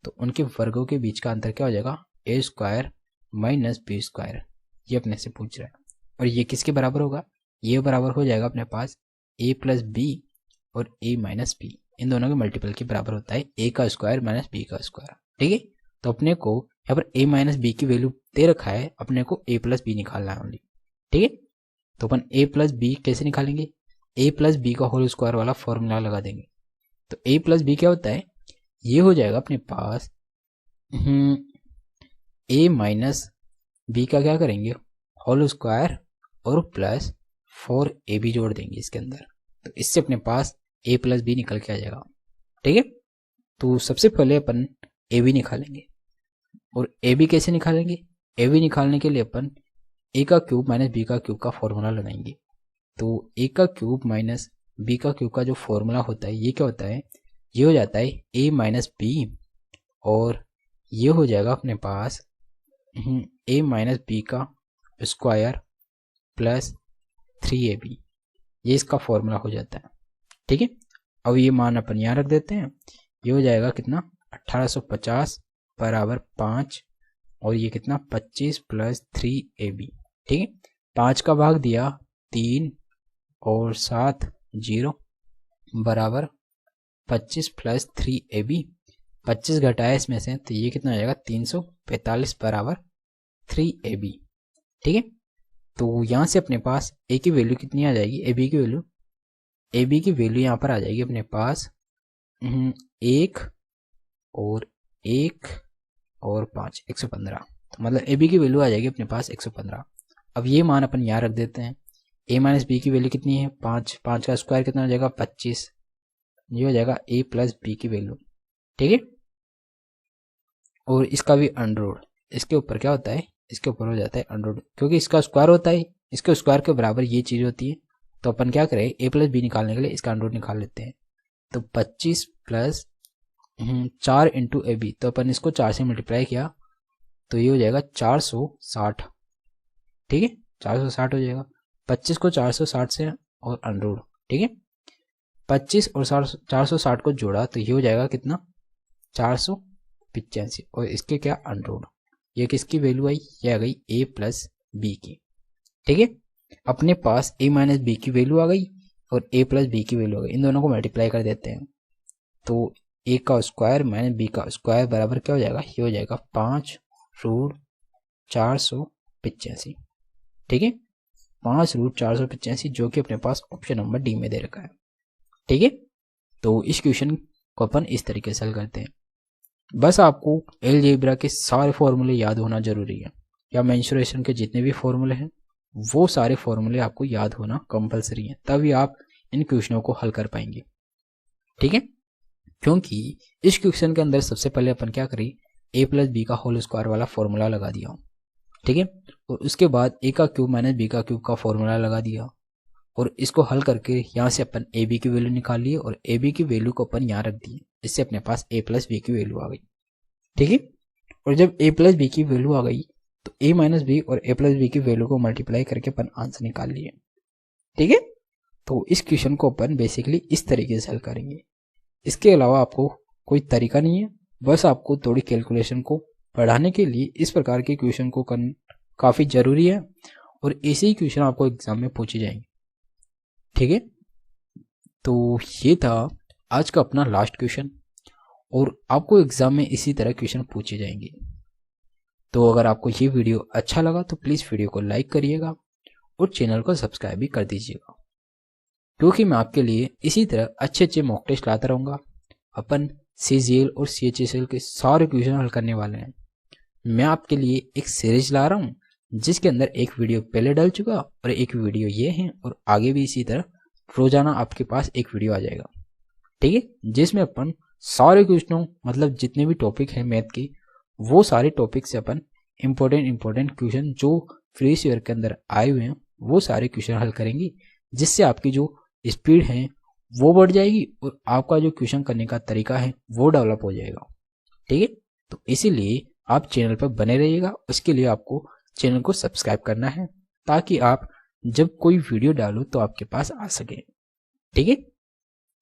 तो उनके वर्गों के बीच का अंतर क्या हो जाएगा A square minus B square, ये अपने से पूछ रहा है। और ये किसके बराबर होगा, ये बराबर हो जाएगा अपने पास A प्लस B और A माइनस B, इन दोनों के मल्टीपल के बराबर होता है A का स्क्वायर माइनस B का स्क्वायर। ठीक है, तो अपने को यहाँ पर A माइनस B की वैल्यू दे रखा है, अपने को A प्लस B निकालना है ओनली। ठीक है, तो अपन A प्लस B कैसे निकालेंगे, A प्लस B का होल स्क्वायर वाला फॉर्मूला लगा देंगे। तो A प्लस B क्या होता है, ये हो जाएगा अपने पास A माइनस B का क्या करेंगे होल स्क्वायर और प्लस 4AB जोड़ देंगे इसके अंदर, तो इससे अपने पास A प्लस B निकल के आ जाएगा। ठीक है, तो सबसे पहले अपन AB निकालेंगे, और AB कैसे निकालेंगे, AB निकालने के लिए अपन A का क्यूब माइनस B का क्यूब का फॉर्मूला लगाएंगे। तो A का क्यूब माइनस B का क्यूब का जो फॉर्मूला होता है ये क्या होता है, ये हो जाता है A माइनस B, और ये हो जाएगा अपने पास A माइनस B का स्क्वायर प्लस 3AB, ये इसका फॉर्मूला हो जाता है। ठीक है, अब ये मान अपन यहाँ रख देते हैं, ये हो जाएगा कितना 1850 बराबर 5 और ये कितना 25 प्लस 3ab। ठीक है, 5 का भाग दिया 3 और 7 0 बराबर 25 प्लस 3ab। 25 घटाया इसमें से तो ये कितना हो जाएगा 345 बराबर 3ab। ठीक है, तो यहाँ से अपने पास a की वैल्यू कितनी आ जाएगी, ab की वैल्यू यहाँ पर आ जाएगी अपने पास 1 और 1 और 5 115। तो मतलब ab की वैल्यू आ जाएगी अपने पास 115। अब ये मान अपन यहाँ रख देते हैं। a माइनस बी की वैल्यू कितनी है 5, 5 का स्क्वायर कितना हो जाएगा 25, ये हो जाएगा a प्लस बी की वैल्यू। ठीक है, और इसका भी अंडररूट, इसके ऊपर क्या होता है, इसके ऊपर हो जाता है अंडररूट, क्योंकि इसका स्क्वायर होता है, इसके स्क्वायर के बराबर ये चीज़ होती है। तो अपन क्या करें, a प्लस बी निकालने के लिए इसका अंडररूट निकाल लेते हैं। तो 25 प्लस 4 इंटू ए बी, तो अपन इसको 4 से मल्टीप्लाई किया तो ये हो जाएगा 460। ठीक है, 460 हो जाएगा। 25 को 460 से और अंडररूट। ठीक है, 25 और 460 को जोड़ा तो ये हो जाएगा कितना 485, और इसके क्या अंडररूट। ये किसकी वैल्यू आई, ये आ गई a प्लस बी की। ठीक है, अपने पास a माइनस बी की वैल्यू आ गई और a प्लस बी की वैल्यू आ गई। इन दोनों को मल्टीप्लाई कर देते हैं तो a का स्क्वायर माइनस b का स्क्वायर बराबर क्या हो जाएगा, ये हो जाएगा 5√485। ठीक है, 5√485, जो कि अपने पास ऑप्शन नंबर डी में दे रखा है। ठीक है, तो इस क्वेश्चन को अपन इस तरीके से हल करते हैं। बस आपको अलजेब्रा के सारे फॉर्मूले याद होना जरूरी है, या मेंसुरेशन के जितने भी फॉर्मूले हैं वो सारे फॉर्मूले आपको याद होना कंपलसरी है, तभी आप इन क्वेश्चनों को हल कर पाएंगे। ठीक है, क्योंकि इस क्वेश्चन के अंदर सबसे पहले अपन क्या करें, a प्लस बी का होल स्क्वायर वाला फॉर्मूला लगा दिया। ठीक है, और उसके बाद a का क्यूब माइनस बी का क्यूब का फॉर्मूला लगा दिया, और इसको हल करके यहाँ से अपन ए बी की वैल्यू निकाल ली और ए बी की वैल्यू को अपन यहाँ रख दी। इससे अपने पास a प्लस बी की वैल्यू आ गई। ठीक है, और जब a प्लस बी की वैल्यू आ गई तो a माइनस बी और a प्लस बी की वैल्यू को मल्टीप्लाई करके अपन आंसर निकाल लिए। ठीक है, तो इस क्वेश्चन को अपन बेसिकली इस तरीके से हल करेंगे। इसके अलावा आपको कोई तरीका नहीं है, बस आपको थोड़ी कैलकुलेशन को बढ़ाने के लिए इस प्रकार के क्वेश्चन को करना काफ़ी ज़रूरी है, और ऐसे ही क्वेश्चन आपको एग्जाम में पूछे जाएंगे। ठीक है, तो ये था आज का अपना लास्ट क्वेश्चन, और आपको एग्जाम में इसी तरह क्वेश्चन पूछे जाएंगे। तो अगर आपको ये वीडियो अच्छा लगा तो प्लीज़ वीडियो को लाइक करिएगा और चैनल को सब्सक्राइब भी कर दीजिएगा, क्योंकि मैं आपके लिए इसी तरह अच्छे अच्छे मॉक टेस्ट लाता रहूँगा। अपन CGL और CHSL के सारे क्वेश्चन हल करने वाले हैं। मैं आपके लिए एक सीरीज ला रहा हूँ जिसके अंदर एक वीडियो पहले डल चुका और एक वीडियो ये है, और आगे भी इसी तरह रोजाना आपके पास एक वीडियो आ जाएगा। ठीक है, जिसमें अपन सारे क्वेश्चनों मतलब जितने भी टॉपिक हैं मैथ के, वो सारे टॉपिक से अपन इम्पोर्टेंट क्वेश्चन जो प्रीवियस ईयर के अंदर आए हुए हैं वो सारे क्वेश्चन हल करेंगे, जिससे आपकी जो स्पीड है वो बढ़ जाएगी और आपका जो क्वेश्चन करने का तरीका है वो डेवलप हो जाएगा। ठीक है, तो इसीलिए आप चैनल पर बने रहिएगा। उसके लिए आपको चैनल को सब्सक्राइब करना है, ताकि आप जब कोई वीडियो डालो तो आपके पास आ सके। ठीक है,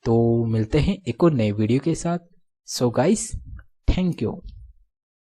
तो मिलते हैं एक और नए वीडियो के साथ। So guys, thank you.